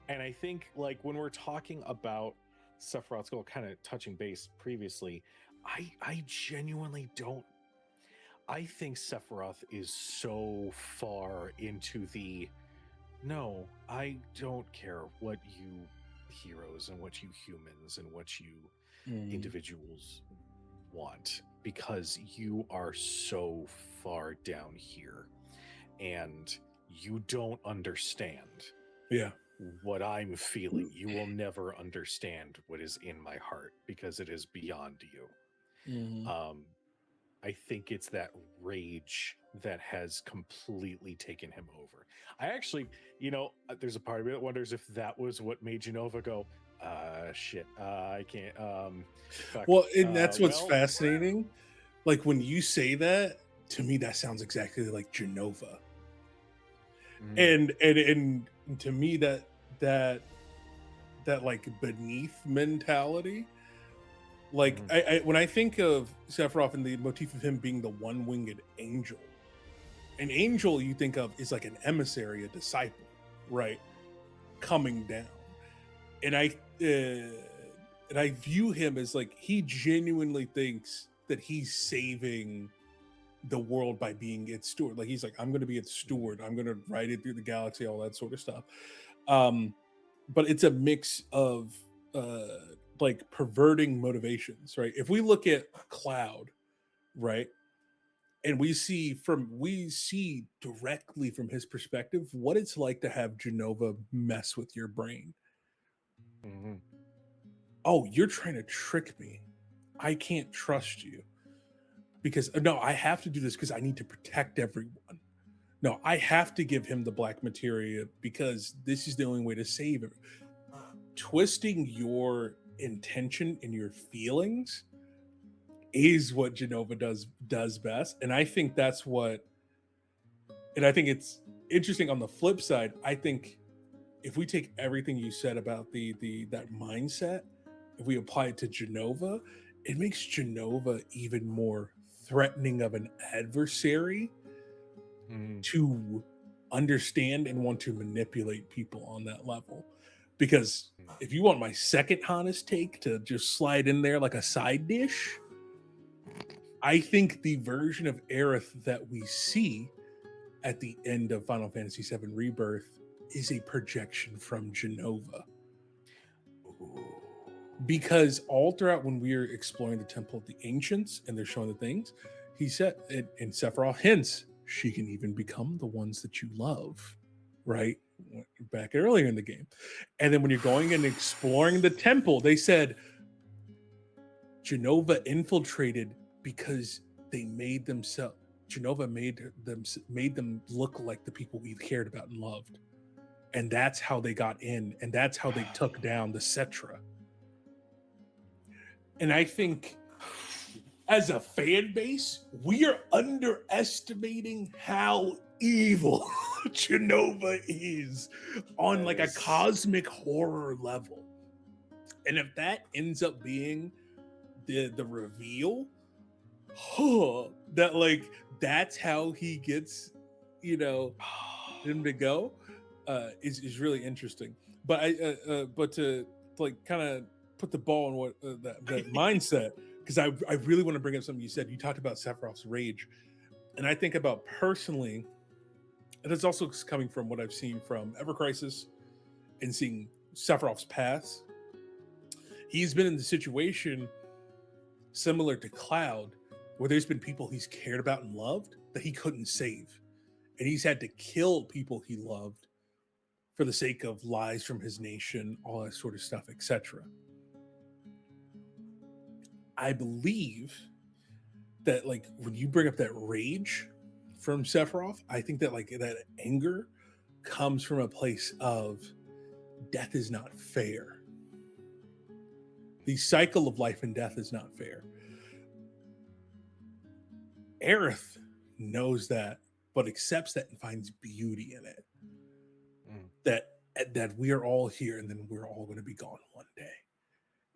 And I think like when we're talking about Sephiroth's goal, kind of touching base previously, I genuinely don't. I think Sephiroth is so far into the no, I don't care what you heroes and what you humans and what you Mm. individuals want, because you are so far down here and you don't understand Yeah. what I'm feeling. You will never understand what is in my heart because it is beyond you. Mhm. I think it's that rage that has completely taken him over. I actually, there's a part of me that wonders if that was what made Genova go, shit, I can't, fuck. Well, and that's what's Well, fascinating. Like when you say that, to me, that sounds exactly like Genova. And to me, that like beneath mentality. Like Mhm. I when I think of Sephiroth and the motif of him being the one-winged angel, an angel you think of is like an emissary, a disciple, right? Coming down. And I view him as like he genuinely thinks that he's saving the world by being its steward. Like he's like, I'm going to be its steward. I'm going to ride it through the galaxy, all that sort of stuff. But it's a mix of like perverting motivations, right? If we look at Cloud, right, and we see directly from his perspective what it's like to have Genova mess with your brain. Mhm. Oh, you're trying to trick me. I can't trust you because no, I have to do this because I need to protect everyone. No, I have to give him the black materia because this is the only way to save him. Twisting your intention and your feelings is what Genova does best. And I think that's what and I think it's interesting on the flip side. I think if we take everything you said about the that mindset, if we apply it to Genova, it makes Genova even more threatening of an adversary Mhm. to understand and want to manipulate people on that level. Because if you want my second honest take to just slide in there like a side dish, I think the version of Aerith that we see at the end of Final Fantasy VII Rebirth is a projection from Genova. Ooh. Because all throughout when we are exploring the Temple of the Ancients and they're showing the things, he said, and Sephiroth hints, she can even become the ones that you love, right? Back earlier in the game. And then when you're going and exploring the temple, they said Genova infiltrated because they made themselves, Genova made them look like the people we cared about and loved. And that's how they got in, and that's how they took down the Cetra. And I think as a fan base, we are underestimating how evil Genova is on That like a is cosmic horror level. And if that ends up being the reveal, that like that's how he gets, you know, him to go, is really interesting. But but to like kind of put the ball in what that mindset, because I really want to bring up something you said. You talked about Sephiroth's rage, and I think about personally, and it's also coming from what I've seen from Ever Crisis and seeing Sephiroth's past. He's been in the situation similar to Cloud, where there's been people he's cared about and loved that he couldn't save, and he's had to kill people he loved for the sake of lies from his nation, all that sort of stuff, etc. I believe that like when you bring up that rage from Sephiroth, I think that like that anger comes from a place of death is not fair. The cycle of life and death is not fair. Aerith knows that, but accepts that and finds beauty in it. Mm. That we are all here and then we're all going to be gone one day.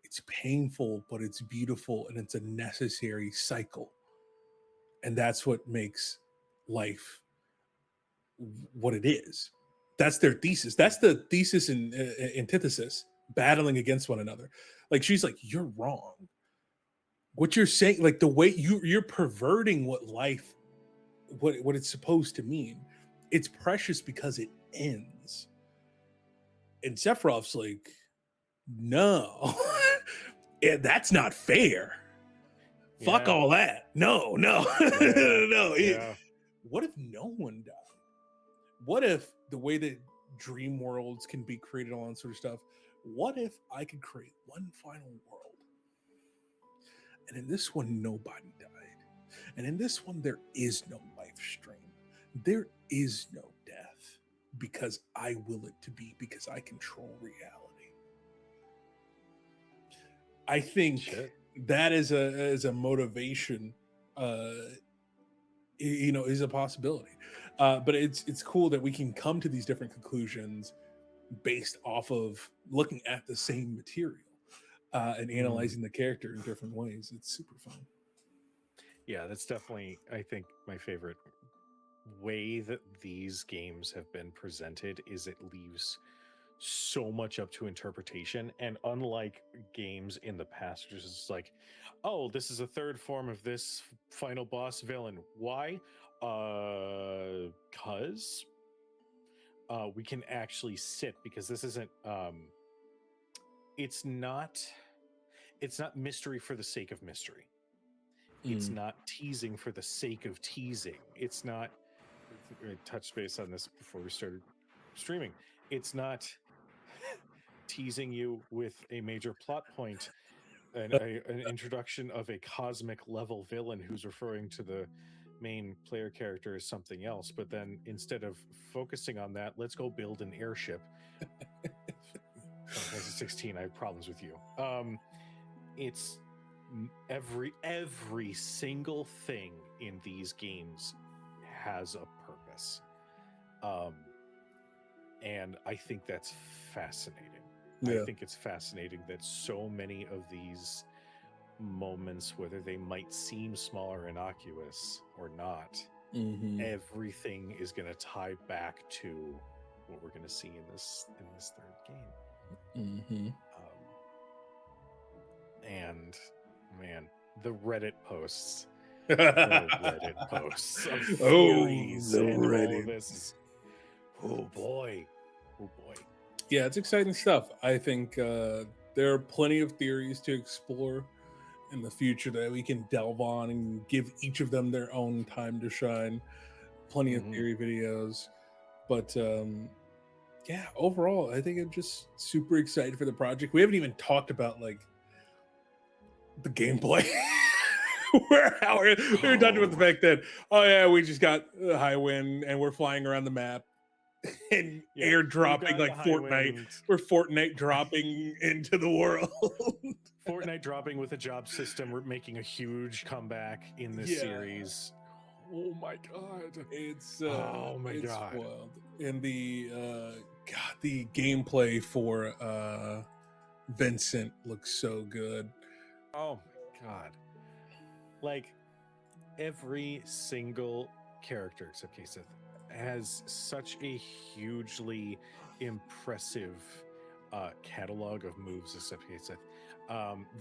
It's painful, but it's beautiful and it's a necessary cycle. And that's what makes life what it is. That's their thesis. That's the thesis and antithesis battling against one another. Like she's like, you're wrong. What you're saying, like the way you're perverting what life, what it's supposed to mean. It's precious because it ends. And Sephiroth's like, no. And that's not fair. Fuck Yeah. all that. No, no, Yeah. no. Yeah. What if no one died? What if the way that dream worlds can be created, all that sort of stuff? What if I could create one final world, and in this one nobody died, and in this one there is no life stream, there is no death, because I will it to be, because I control reality. I think Shit. that is a motivation, is a possibility. But it's cool that we can come to these different conclusions based off of looking at the same material, and analyzing the character in different ways. It's super fun. Yeah, that's definitely, I think, my favorite way that these games have been presented is it leaves so much up to interpretation. And unlike games in the past, which is like, oh, this is a third form of this final boss villain. Why? Cause we can actually sit, because this isn't it's not mystery for the sake of mystery. It's not teasing for the sake of teasing. It's not, I touched base on this before we started streaming. It's not teasing you with a major plot point and an introduction of a cosmic level villain who's referring to the main player character as something else. But then instead of focusing on that, let's go build an airship. Final Fantasy 16, I have problems with you. It's every single thing in these games has a purpose, and I think that's fascinating. Yeah. I think it's fascinating that so many of these moments, whether they might seem small or innocuous or not, everything is going to tie back to what we're going to see in this third game. And man, the Reddit posts, of theories and all of this. Oh boy. Yeah, it's exciting stuff. I think there are plenty of theories to explore in the future that we can delve on and give each of them their own time to shine. Plenty of theory videos. But yeah, overall, I think I'm just super excited for the project. We haven't even talked about like the gameplay. We were talking about the fact that, oh yeah, we just got a high wind and we're flying around the map and airdropping like Fortnite. We're Fortnite dropping into the world. Fortnite dropping with a job system. We're making a huge comeback in this series. Oh my god! It's it's wild. And the the gameplay for Vincent looks so good. Oh my god! Like every single character except Kaseth has such a hugely impressive catalog of moves, except Kaseth,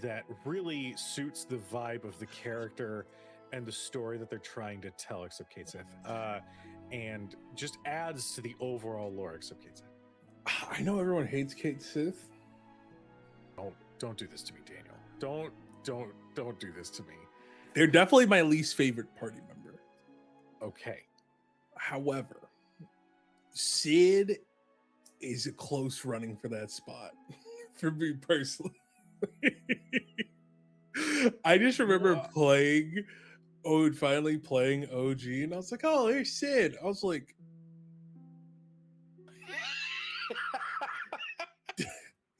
that really suits the vibe of the character and the story that they're trying to tell, except Kaseth, and just adds to the overall lore, except Kaseth. I know everyone hates Kate Sith. Don't do this to me, Daniel. Don't do this to me. They're definitely my least favorite party member. Okay. However, Sid is a close running for that spot for me personally. I just remember finally playing OG, and I was like, oh, there's Sid. I was like,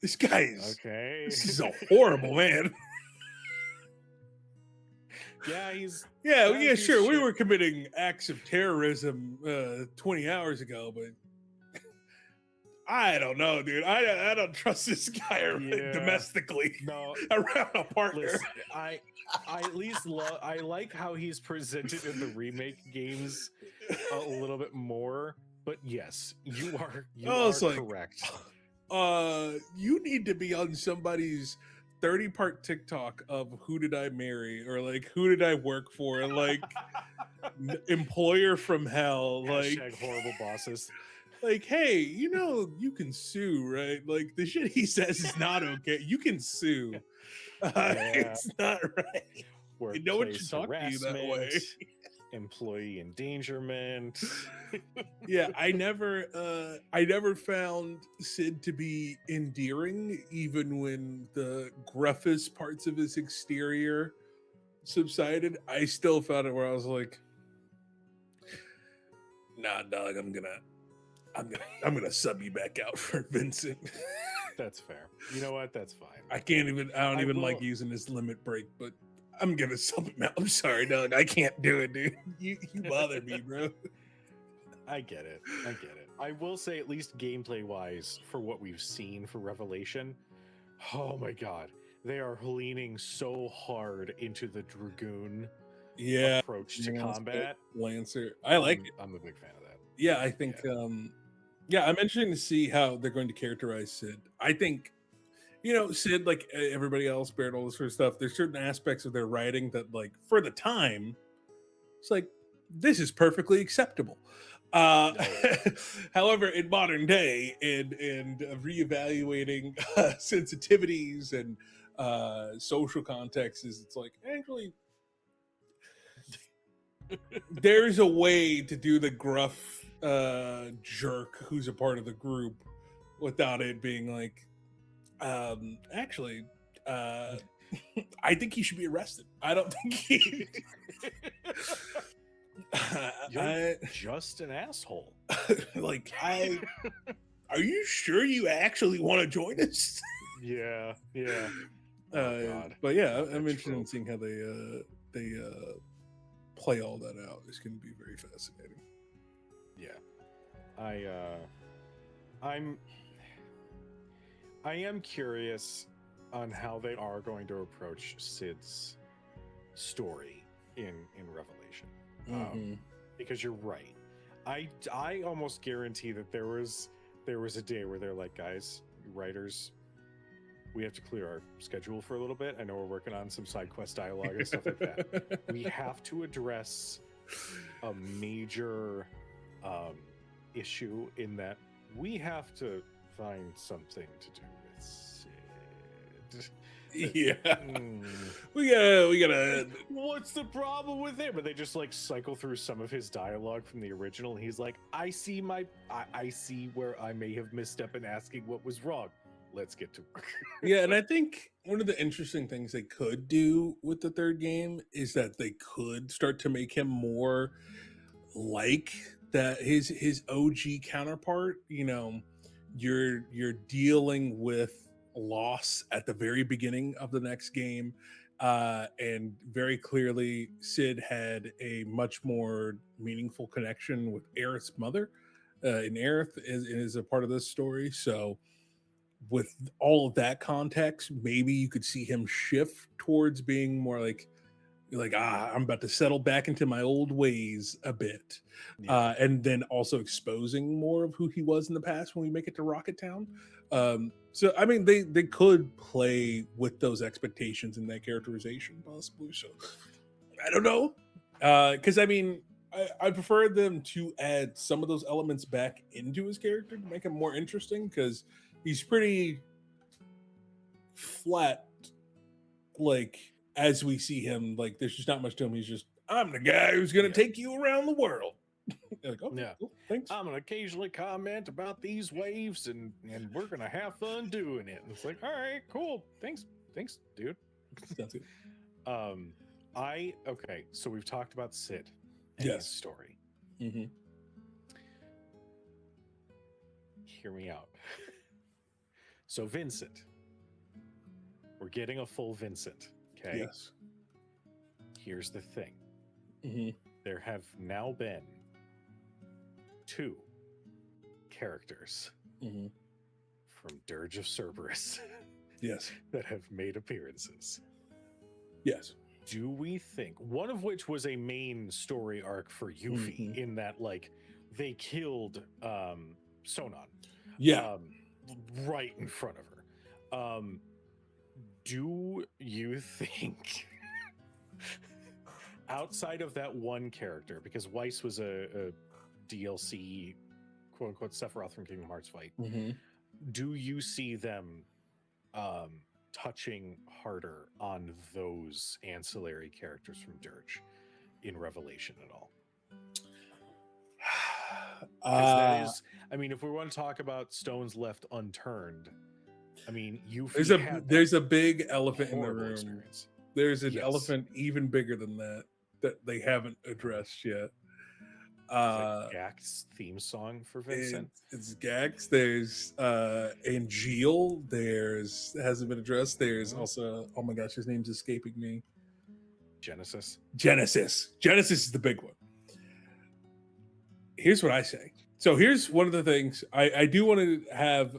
this guy is okay. This is a horrible man. Yeah, sure. We were committing acts of terrorism 20 hours ago, but I don't know, dude. I don't trust this guy domestically. No, around a partner. Listen, I at least I like how he's presented in the remake games a little bit more. But yes, you are correct. You need to be on somebody's 30-part TikTok of who did I marry, or like who did I work for, like employer from hell, Hashtag like horrible bosses. like, hey, you can sue, right? Like the shit he says is not okay. You can sue. Yeah. It's not right. No one should Workplace talk to you that harassment, way. employee endangerment. Yeah, I never found Sid to be endearing, even when the gruffest parts of his exterior subsided. I still found it where I was like, nah, dog, I'm gonna sub you back out for Vincent. That's fair. You know what? That's fine. I don't I even like will- using this limit break, but I'm gonna sub him out. I'm sorry, dog. I can't do it, dude. You bother me, bro. I get it. I will say, at least gameplay wise, for what we've seen for Revelation, oh my god, they are leaning so hard into the Dragoon Yeah, approach to combat. Lancer. I like it. I'm a big fan of that. Yeah, I think yeah, I'm interested to see how they're going to characterize Sid. I think Sid, like everybody else, Barrett, all this sort of stuff, there's certain aspects of their writing that, like, for the time, it's like, this is perfectly acceptable. However, in modern day and reevaluating sensitivities and social contexts, it's like, actually, there's a way to do the gruff jerk who's a part of the group without it being like, actually, I think he should be arrested. I don't think he. You're just an asshole. Like, are you sure you actually want to join us? Yeah. Oh, God. But yeah, I'm That's interested in trope. seeing how they play all that out. It's going to be very fascinating. Yeah. I am curious on how they are going to approach Sid's story in Revelation. Because you're right. I almost guarantee that there was a day where they're like, guys, writers, we have to clear our schedule for a little bit. I know we're working on some side quest dialogue and stuff like that. We have to address a major issue in that we have to find something to do with Sid. Yeah, Mm. we gotta. What's the problem with it? But they just like cycle through some of his dialogue from the original. And he's like, I see where I may have misstepped in asking what was wrong. Let's get to work. Yeah, and I think one of the interesting things they could do with the third game is that they could start to make him more like that his OG counterpart. You're dealing with loss at the very beginning of the next game, and very clearly Sid had a much more meaningful connection with Aerith's mother, and Aerith is a part of this story. So with all of that context, maybe you could see him shift towards being more like I'm about to settle back into my old ways a bit. Yeah. And then also exposing more of who he was in the past when we make it to Rocket Town. So I mean, they could play with those expectations and that characterization possibly. So I don't know, because I mean, I prefer them to add some of those elements back into his character to make him more interesting, because he's pretty flat, like, as we see him. Like, there's just not much to him. He's just, I'm the guy who's gonna take you around the world. Like, okay, Yeah. cool, thanks. I'm gonna occasionally comment about these waves, and we're gonna have fun doing it. And it's like, all right, cool, thanks, dude. Sounds good. Okay, so we've talked about Sid and Yes. his story. Mm-hmm. Hear me out. So Vincent, we're getting a full Vincent. Okay. Yes. Here's the thing. Mm-hmm. There have now been 2 characters Mm-hmm. from Dirge of Cerberus Yes. that have made appearances. Yes. Do we think, one of which was a main story arc for Yuffie, in that, like, they killed Sonon Yeah. right in front of her. Do you think outside of that one character, because Weiss was a DLC quote unquote Sephiroth from Kingdom Hearts fight, Mm-hmm. do you see them touching harder on those ancillary characters from Dirge in Revelation at all? Because that is, I mean, if we want to talk about stones left unturned, I mean, there's a big elephant in the room. Experience. There's an elephant even bigger than that they haven't addressed yet. Gak's theme song for Vincent. It's Gax. There's Angeal. There's hasn't been addressed. There's also, oh my gosh, his name's escaping me. Genesis is the big one. Here's what I say. So here's one of the things I do want to have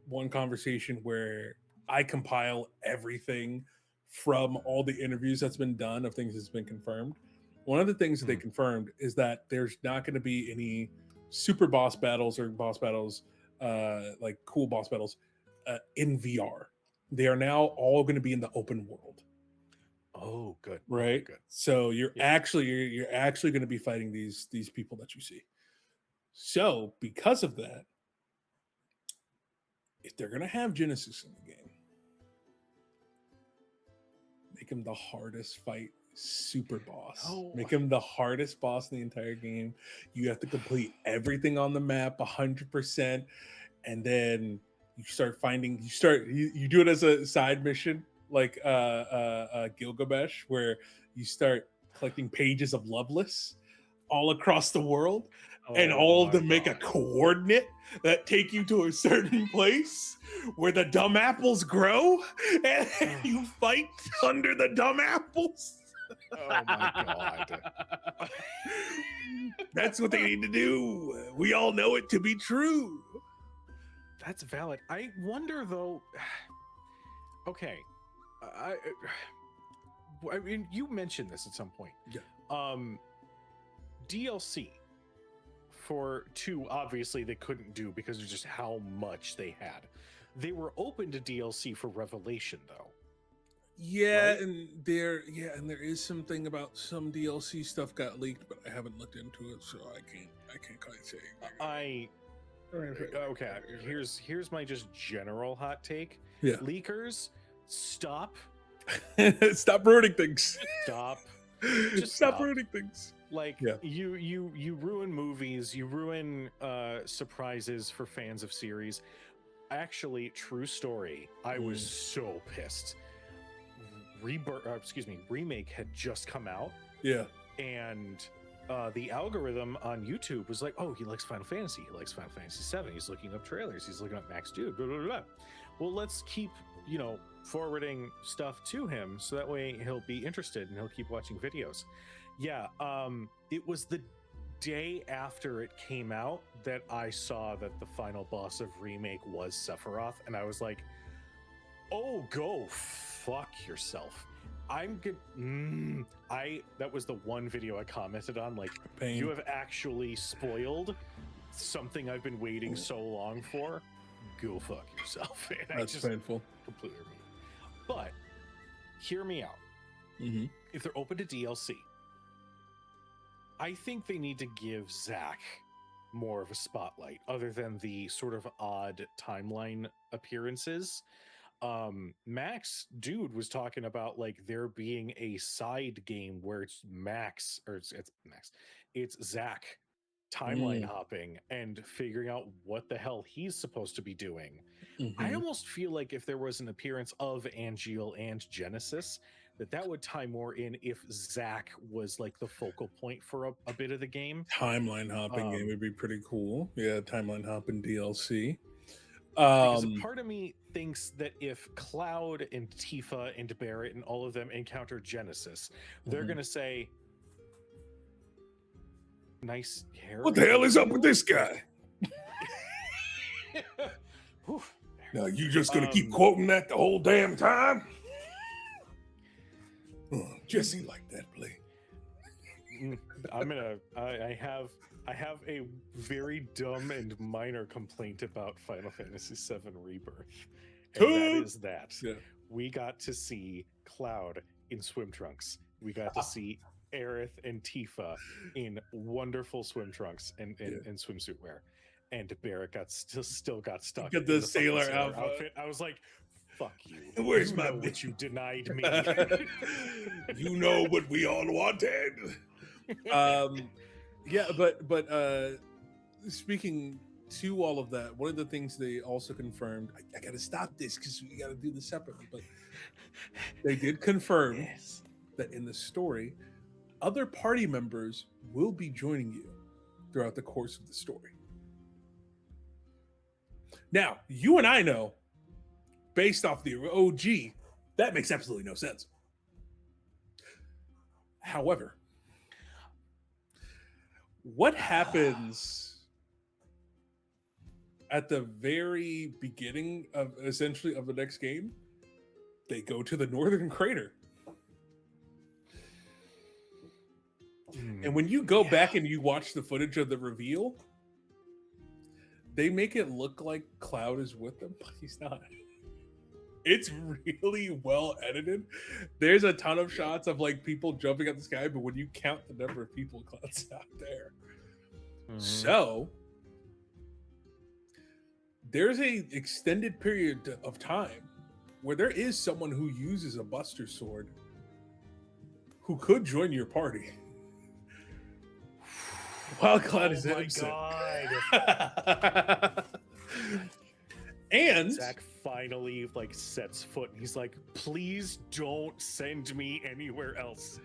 one conversation where I compile everything from all the interviews that's been done of things that's been confirmed. One of the things that they confirmed is that there's not going to be any super boss battles or boss battles, like cool boss battles, in VR. They are now all going to be in the open world. Oh, good. Right. Good. So you're actually going to be fighting these people that you see. So because of that, if they're going to have Genesis in the game, make him the hardest fight super boss. Make him the hardest boss in the entire game. You have to complete everything on the map 100%, and then you start finding you do it as a side mission like Gilgamesh, where you start collecting pages of Loveless all across the world, and all of them make a coordinate that take you to a certain place where the dumb apples grow, and you fight under the dumb apples. Oh my god. That's what they need to do. We all know it to be true. That's valid. I wonder though. Okay. I mean, you mentioned this at some point. Yeah. DLC for 2, obviously they couldn't do because of just how much they had. They were open to DLC for Revelation though. Yeah, right? and there is something about some DLC stuff got leaked, but I haven't looked into it, so I can't quite say. Okay, here's my just general hot take. Yeah. Leakers, stop ruining things. Just stop ruining things. Like you ruin movies, you ruin surprises for fans of series. Actually, true story. I was so pissed. Remake had just come out. Yeah. And the algorithm on YouTube was like, oh, he likes Final Fantasy. He likes Final Fantasy VII. He's looking up trailers. He's looking up Max Dude. Blah, blah, blah. Well, let's keep, forwarding stuff to him so that way he'll be interested and he'll keep watching videos. Yeah. It was the day after it came out that I saw that the final boss of Remake was Sephiroth. And I was like, oh, go fuck yourself. I'm good. That was the one video I commented on. Like, you have actually spoiled something I've been waiting so long for. Go fuck yourself. And that's painful. Completely removed. But hear me out. Mm-hmm. If they're open to DLC, I think they need to give Zach more of a spotlight, other than the sort of odd timeline appearances. Max Dude was talking about like there being a side game where it's it's Zach timeline hopping and figuring out what the hell he's supposed to be doing. I almost feel like if there was an appearance of Angeal and Genesis, that would tie more in if Zach was like the focal point for a bit of the game. Timeline hopping game would be pretty cool. Yeah, timeline hopping DLC. Because a part of me thinks that if Cloud and Tifa and Barrett and all of them encounter Genesis, they're going to say, nice hair. What the hell is up with this guy? Now, you just going to keep quoting that the whole damn time? Jesse like that play. I have a very dumb and minor complaint about Final Fantasy VII Rebirth. And that is that we got to see Cloud in swim trunks. We got to see Aerith, and Tifa in wonderful swim trunks and swimsuit wear, and Barrett still got stuck Get in the the fucking sailor outfit. I was like, "Fuck you! Where's you my know what you denied me?" You know what we all wanted. Yeah, but speaking to all of that, one of the things they also confirmed, I gotta stop this because we gotta do this separately, but they did confirm that in the story, other party members will be joining you throughout the course of the story. Now, you and I know, based off the OG, that makes absolutely no sense. However, what happens at the very beginning of essentially of the next game? They go to the northern crater. And when you go back and you watch the footage of the reveal, they make it look like Cloud is with them, but he's not. It's really well edited. There's a ton of shots of like people jumping up the sky, but when you count the number of people, Cloud's not there. So there's a extended period of time where there is someone who uses a Buster Sword who could join your party. While Cloud is innocent. God. And Zach finally like sets foot and he's like, please don't send me anywhere else.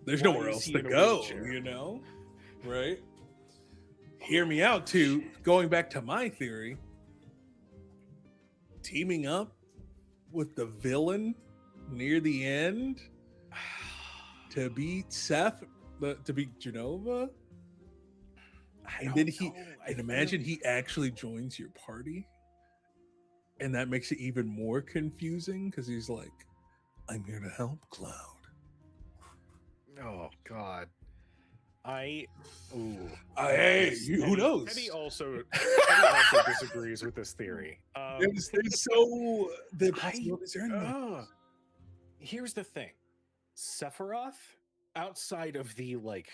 There's nowhere else to go, you know? Right? Hear me out too. Going back to my theory, teaming up with the villain near the end to beat Seth, to beat Jenova. And then imagine he actually joins your party. And that makes it even more confusing because he's like, I'm here to help Cloud. Oh God. Hey, who knows? Teddy also disagrees with this theory. Here's the thing. Sephiroth, outside of the like,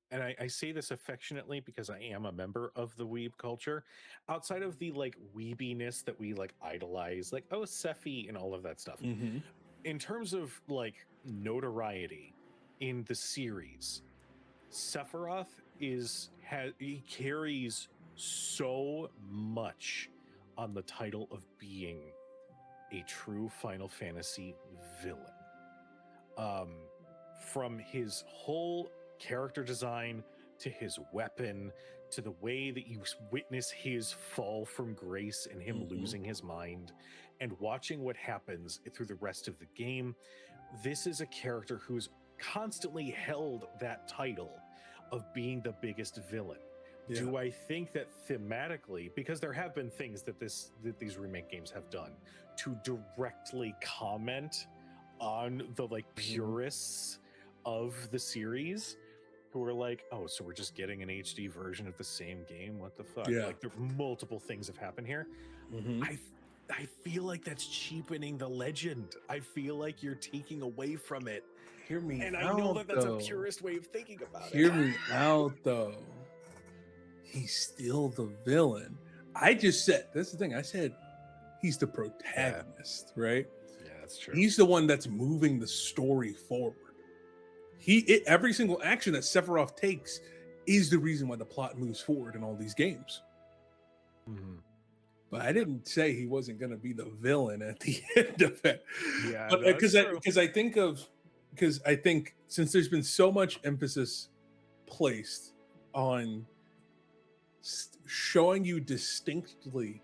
and I say this affectionately because I am a member of the weeb culture, outside of the like weebiness that we like idolize, like, oh, Sephi and all of that stuff. In terms of like notoriety in the series, Sephiroth he carries so much on the title of being a true Final Fantasy villain. From his whole character design to his weapon to the way that you witness his fall from grace and him losing his mind and watching what happens through the rest of the game, this is a character who's constantly held that title of being the biggest villain. Yeah. Do I think that thematically, because there have been things that these remake games have done to directly comment on the like purists of the series who are like, oh, so we're just getting an HD version of the same game? What the fuck? Yeah. Like, there multiple things have happened here. I feel like that's cheapening the legend. I feel like you're taking away from it. Hear me and out, I know that that's though. A purist way of thinking about Hear me out, though. He's still the villain. I just said, that's the thing. I said he's the protagonist, right? Yeah, that's true. He's the one that's moving the story forward. Every single action that Sephiroth takes is the reason why the plot moves forward in all these games. But I didn't say he wasn't going to be the villain at the end of it. Yeah, because I think since there's been so much emphasis placed on showing you distinctly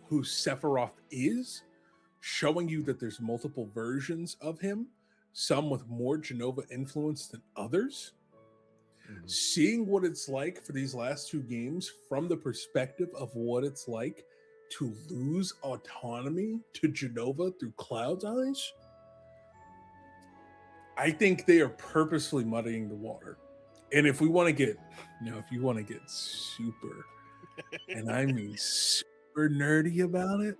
who Sephiroth is, showing you that there's multiple versions of him, some with more Jenova influence than others, seeing what it's like for these last two games from the perspective of what it's like to lose autonomy to Jenova through Cloud's eyes, I think they are purposefully muddying the water. And if we want to get, if you want to get super, and I mean super nerdy about it,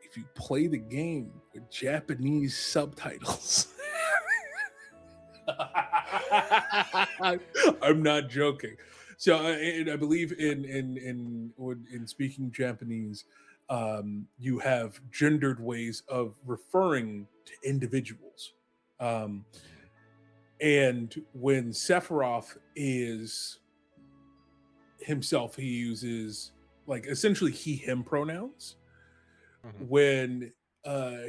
if you play the game with Japanese subtitles, I'm not joking. So I believe in speaking Japanese, you have gendered ways of referring to individuals. And when Sephiroth is himself, he uses like essentially he him pronouns. When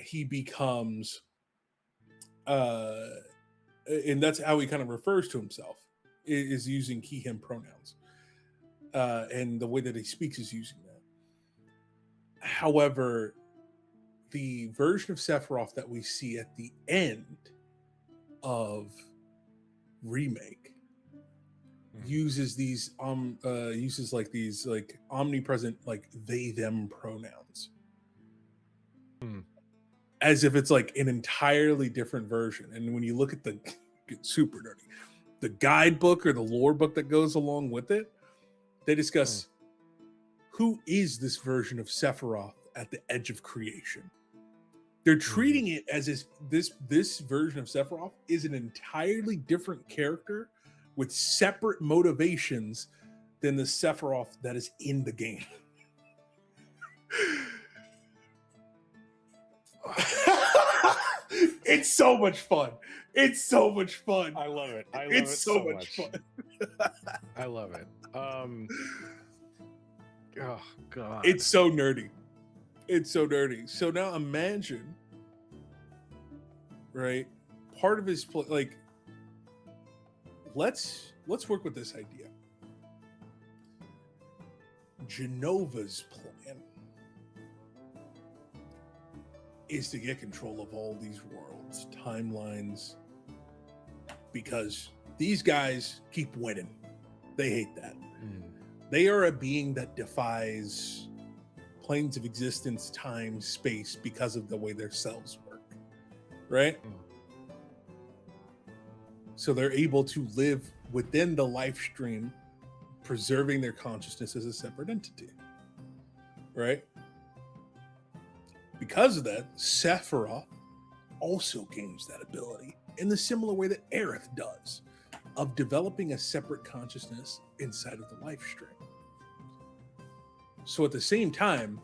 he becomes and that's how he kind of refers to himself, is using he him pronouns, and the way that he speaks is using that. However, the version of Sephiroth that we see at the end of Remake uses these uses like these like omnipresent like they them pronouns, as if it's like an entirely different version. And when you look at the super nerdy, the guidebook or the lore book that goes along with it, they discuss who is this version of Sephiroth at the edge of creation. They're treating it as if this version of Sephiroth is an entirely different character with separate motivations than the Sephiroth that is in the game. It's so much fun. It's so much fun. I love it. I love it's it so much fun. I love it. Oh god. It's so nerdy. It's so nerdy. So now imagine, right? Part of his like, let's work with this idea. Genova's plan is to get control of all these worlds, timelines, because these guys keep winning. They hate that. They are a being that defies planes of existence, time, space, because of the way their cells work, right? So they're able to live within the life stream, preserving their consciousness as a separate entity, right? Because of that, Sephiroth also gains that ability in the similar way that Aerith does, of developing a separate consciousness inside of the life stream. So at the same time,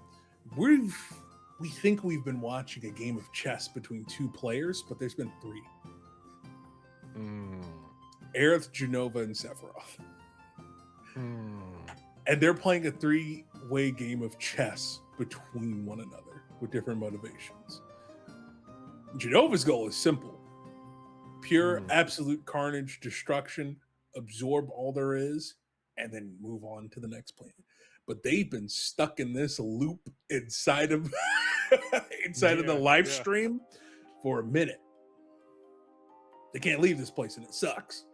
we think we've been watching a game of chess between two players, but there's been three. Aerith, Genova, and Sephiroth. And they're playing a three-way game of chess between one another with different motivations. Genova's goal is simple. Pure, absolute carnage, destruction, absorb all there is, and then move on to the next planet. But they've been stuck in this loop inside of of the live stream for a minute. They can't leave this place, and it sucks.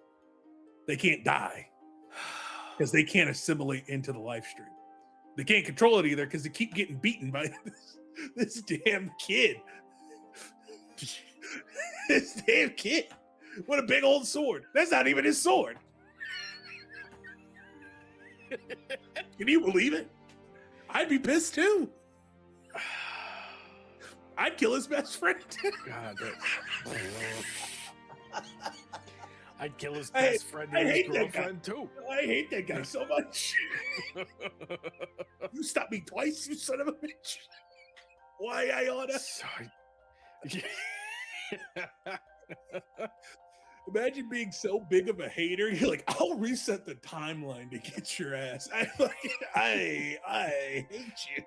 They can't die because they can't assimilate into the live stream. They can't control it either because they keep getting beaten by this damn kid. This damn kid. What a big old sword. That's not even his sword. Can you believe it? I'd be pissed too. I'd kill his best friend too. God, I'd kill his best friend and his girlfriend too. I hate that guy so much. You stopped me twice, you son of a bitch. Why, Iona? Sorry. Imagine being so big of a hater. You're like, I'll reset the timeline to get your ass. I hate you.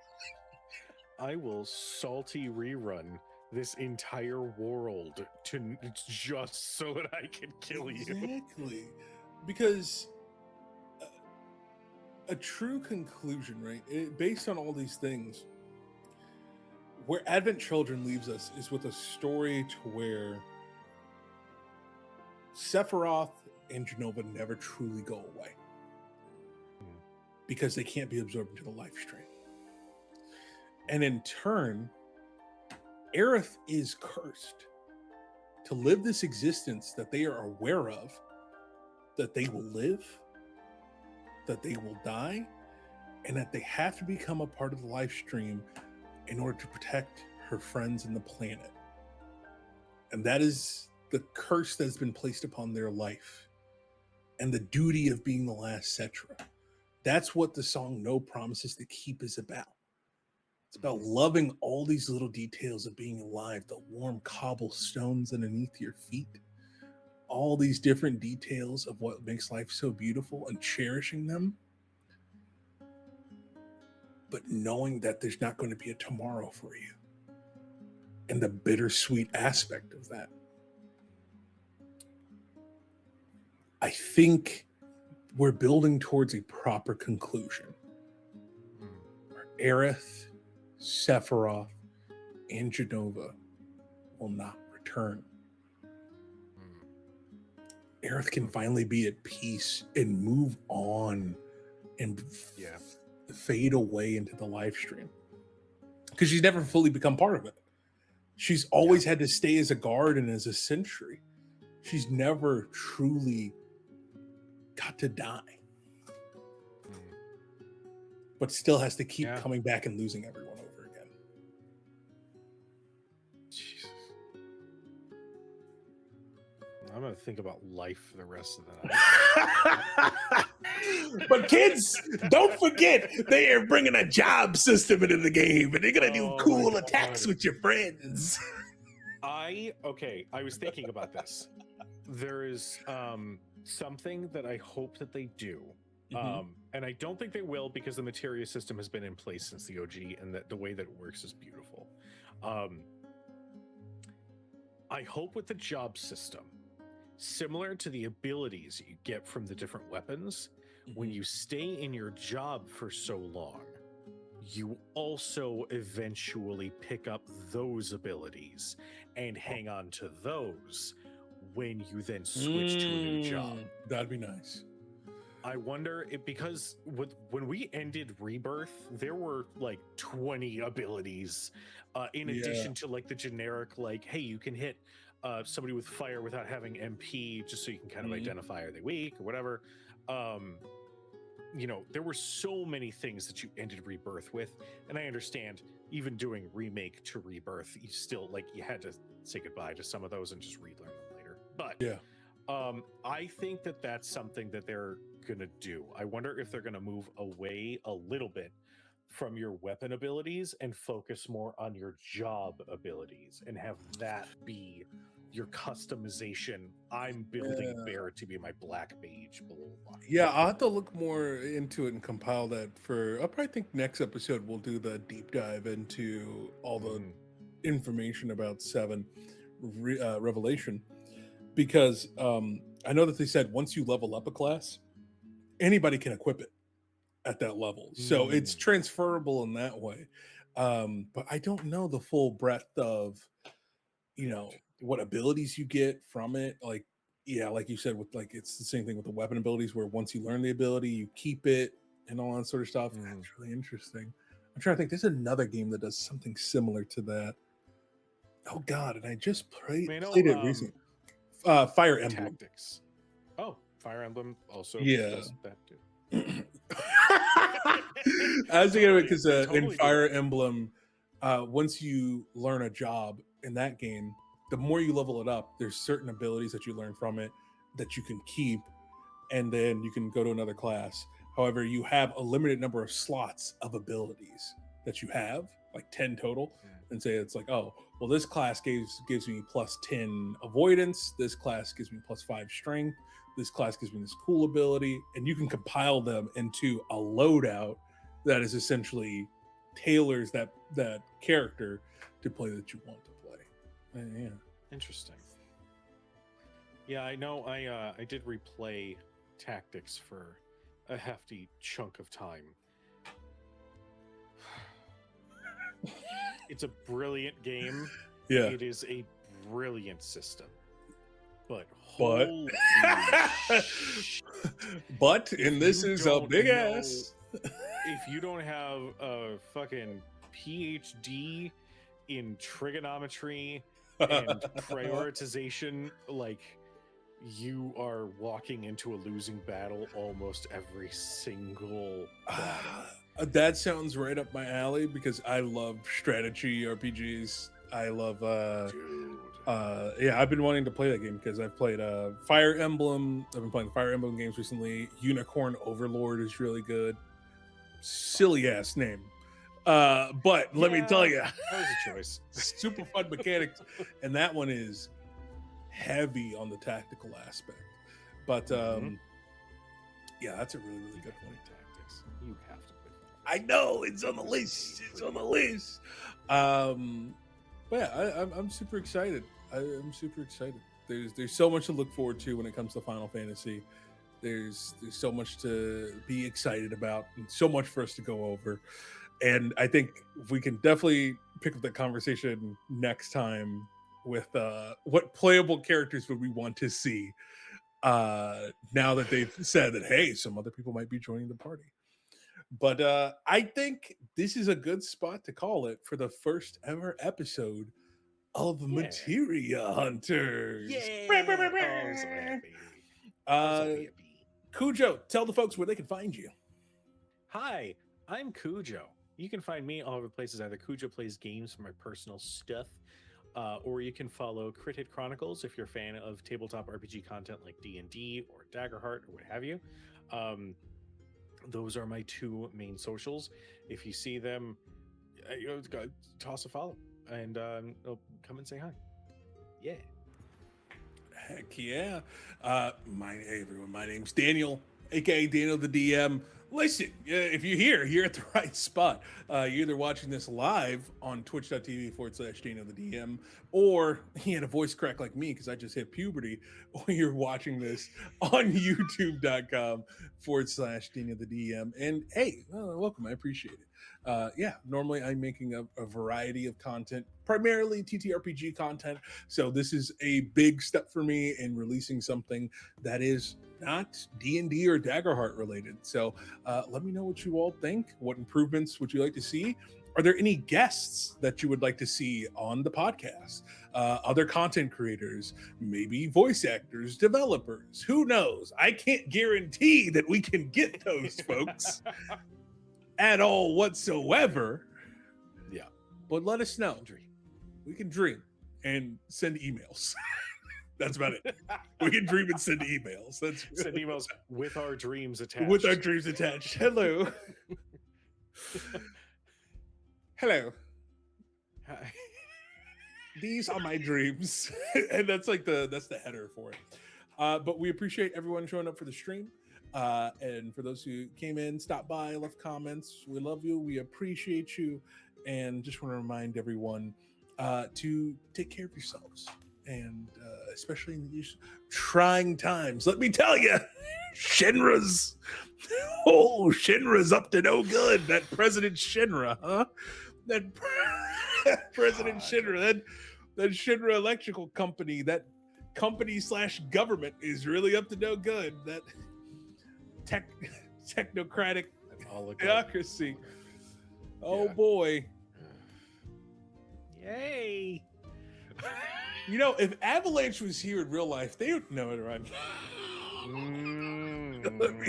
I will salty rerun this entire world to just so that I can kill you. Exactly. Because a true conclusion, right? Based on all these things, where Advent Children leaves us is with a story to where Sephiroth and Genova never truly go away because they can't be absorbed into the life stream. And in turn, Aerith is cursed to live this existence that they are aware of, that they will live, that they will die, and that they have to become a part of the life stream in order to protect her friends and the planet. And that is the curse that's been placed upon their life and the duty of being the last Cetra. That's what the song No Promises to Keep is about. It's about loving all these little details of being alive, the warm cobblestones underneath your feet, all these different details of what makes life so beautiful and cherishing them, but knowing that there's not going to be a tomorrow for you and the bittersweet aspect of that. I think we're building towards a proper conclusion where Aerith, Sephiroth, and Genova will not return. Aerith can finally be at peace and move on and fade away into the live stream, because she's never fully become part of it. She's always had to stay as a guard and as a sentry. She's never truly got to die, but still has to keep coming back and losing everyone over again. Jesus. I'm gonna think about life for the rest of the night. But kids, don't forget, they are bringing a job system into the game, and they're gonna do cool attacks with your friends. I was thinking about this. There is something that I hope that they do, and I don't think they will, because the materia system has been in place since the OG, and that the way that it works is beautiful. I hope with the job system, similar to the abilities you get from the different weapons, when you stay in your job for so long, you also eventually pick up those abilities and hang on to those when you then switch to a new job. That'd be nice. I wonder if, because when we ended Rebirth, there were like 20 abilities in addition to like the generic, like, hey, you can hit somebody with fire without having MP, just so you can kind of identify are they weak or whatever. You know, there were so many things that you ended Rebirth with, and I understand even doing Remake to Rebirth, you still, like, you had to say goodbye to some of those and just relearn them later. But I think that that's something that they're gonna do. I wonder if they're gonna move away a little bit from your weapon abilities and focus more on your job abilities and have that be your customization. I'm building Bear to be my black mage. Blah, blah, blah. Yeah, I'll have to look more into it and compile that for. I'll probably think next episode we'll do the deep dive into all the information about 7 Revelation, because I know that they said once you level up a class, anybody can equip it at that level, so it's transferable in that way. But I don't know the full breadth of, you know, what abilities you get from it. Like, like you said, with like, it's the same thing with the weapon abilities, where once you learn the ability, you keep it and all that sort of stuff. That's really interesting. I'm trying to think. There's another game that does something similar to that. Oh God, and I just played it recently. Fire Emblem Tactics. Oh, Fire Emblem also does that too. I was thinking of it because in Fire Emblem, once you learn a job in that game, the more you level it up, there's certain abilities that you learn from it that you can keep, and then you can go to another class. However, you have a limited number of slots of abilities that you have, like 10 total, and say it's like, oh, well, this class gives me plus 10 avoidance, this class gives me plus 5 strength, this class gives me this cool ability, and you can compile them into a loadout that is essentially tailors that character to play that you want to play. Interesting. Yeah, I know. I did replay Tactics for a hefty chunk of time. It's a brilliant game. It is a brilliant system. But and this is a big ass. If you don't have a fucking PhD in trigonometry and prioritization, like, you are walking into a losing battle almost every single battle. That sounds right up my alley, because I love strategy RPGs. I love Yeah, I've been wanting to play that game because I've played Fire Emblem. I've been playing the Fire Emblem games recently. Unicorn Overlord is really good. Silly ass name. But let me tell you, that was a choice. super fun mechanics. And that one is heavy on the tactical aspect. But yeah, that's a really, really good one. Tactics. You have to play. I know it's on the list. It's on the list. But yeah, I'm super excited. I'm super excited. There's so much to look forward to when it comes to Final Fantasy. There's so much to be excited about, and so much for us to go over. And I think we can definitely pick up that conversation next time with what playable characters would we want to see now that they've said that, hey, some other people might be joining the party. But I think this is a good spot to call it for the first ever episode of Materia Hunters. Yeah. Oh, I'm so happy. I'm so happy. Kujo, tell the folks where they can find you. Hi, I'm Kujo. You can find me all over places, either Kujo Plays Games for my personal stuff, or you can follow crithitchronicles if you're a fan of tabletop RPG content like D&D or Daggerheart or what have you. Those are my two main socials. If you see them, toss a follow and come and say hi. Yeah. Heck yeah. Hey everyone, my name's Daniel, aka Daniel the DM. Listen, if you're here, you're at the right spot. You're either watching this live on twitch.tv/Daniel the DM, or you had a voice crack like me because I just hit puberty, or you're watching this on youtube.com/Daniel the DM. And hey, welcome. I appreciate it. Yeah, normally I'm making a variety of content, primarily TTRPG content. So this is a big step for me in releasing something that is not D&D or Daggerheart related. So let me know what you all think. What improvements would you like to see? Are there any guests that you would like to see on the podcast? Other content creators, maybe voice actors, developers, who knows? I can't guarantee that we can get those folks at all whatsoever. Yeah. But let us know. We can dream and send emails. That's about it. We can dream and send emails. Send emails with our dreams attached. With our dreams attached. Hello. Hello. Hi. These are my dreams. And that's the header for it. But we appreciate everyone showing up for the stream. And for those who came in, stopped by, left comments, we love you. We appreciate you. And just want to remind everyone to take care of yourselves. And especially in these trying times, let me tell you, Shinra's up to no good. That President Shinra, huh? That President Shinra, that Shinra Electrical Company, that company/government is really up to no good. That technocratic bureaucracy. Oh boy. Yay. You know, if Avalanche was here in real life, they would know it, right?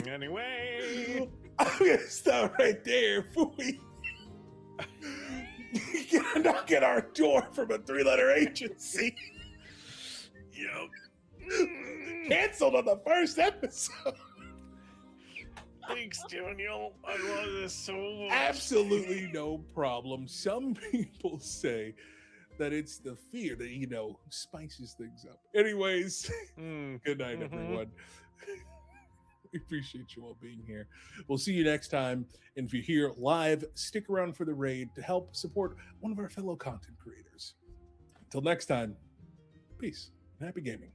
Anyway, I'm gonna stop right there before we get a knock at our door from a 3-letter agency. Canceled on the first episode. Thanks, Daniel. I love this so much. Absolutely no problem. Some people say that it's the fear that, spices things up. Anyways, good night, everyone. We appreciate you all being here. We'll see you next time. And if you're here live, stick around for the raid to help support one of our fellow content creators. Until next time, peace and happy gaming.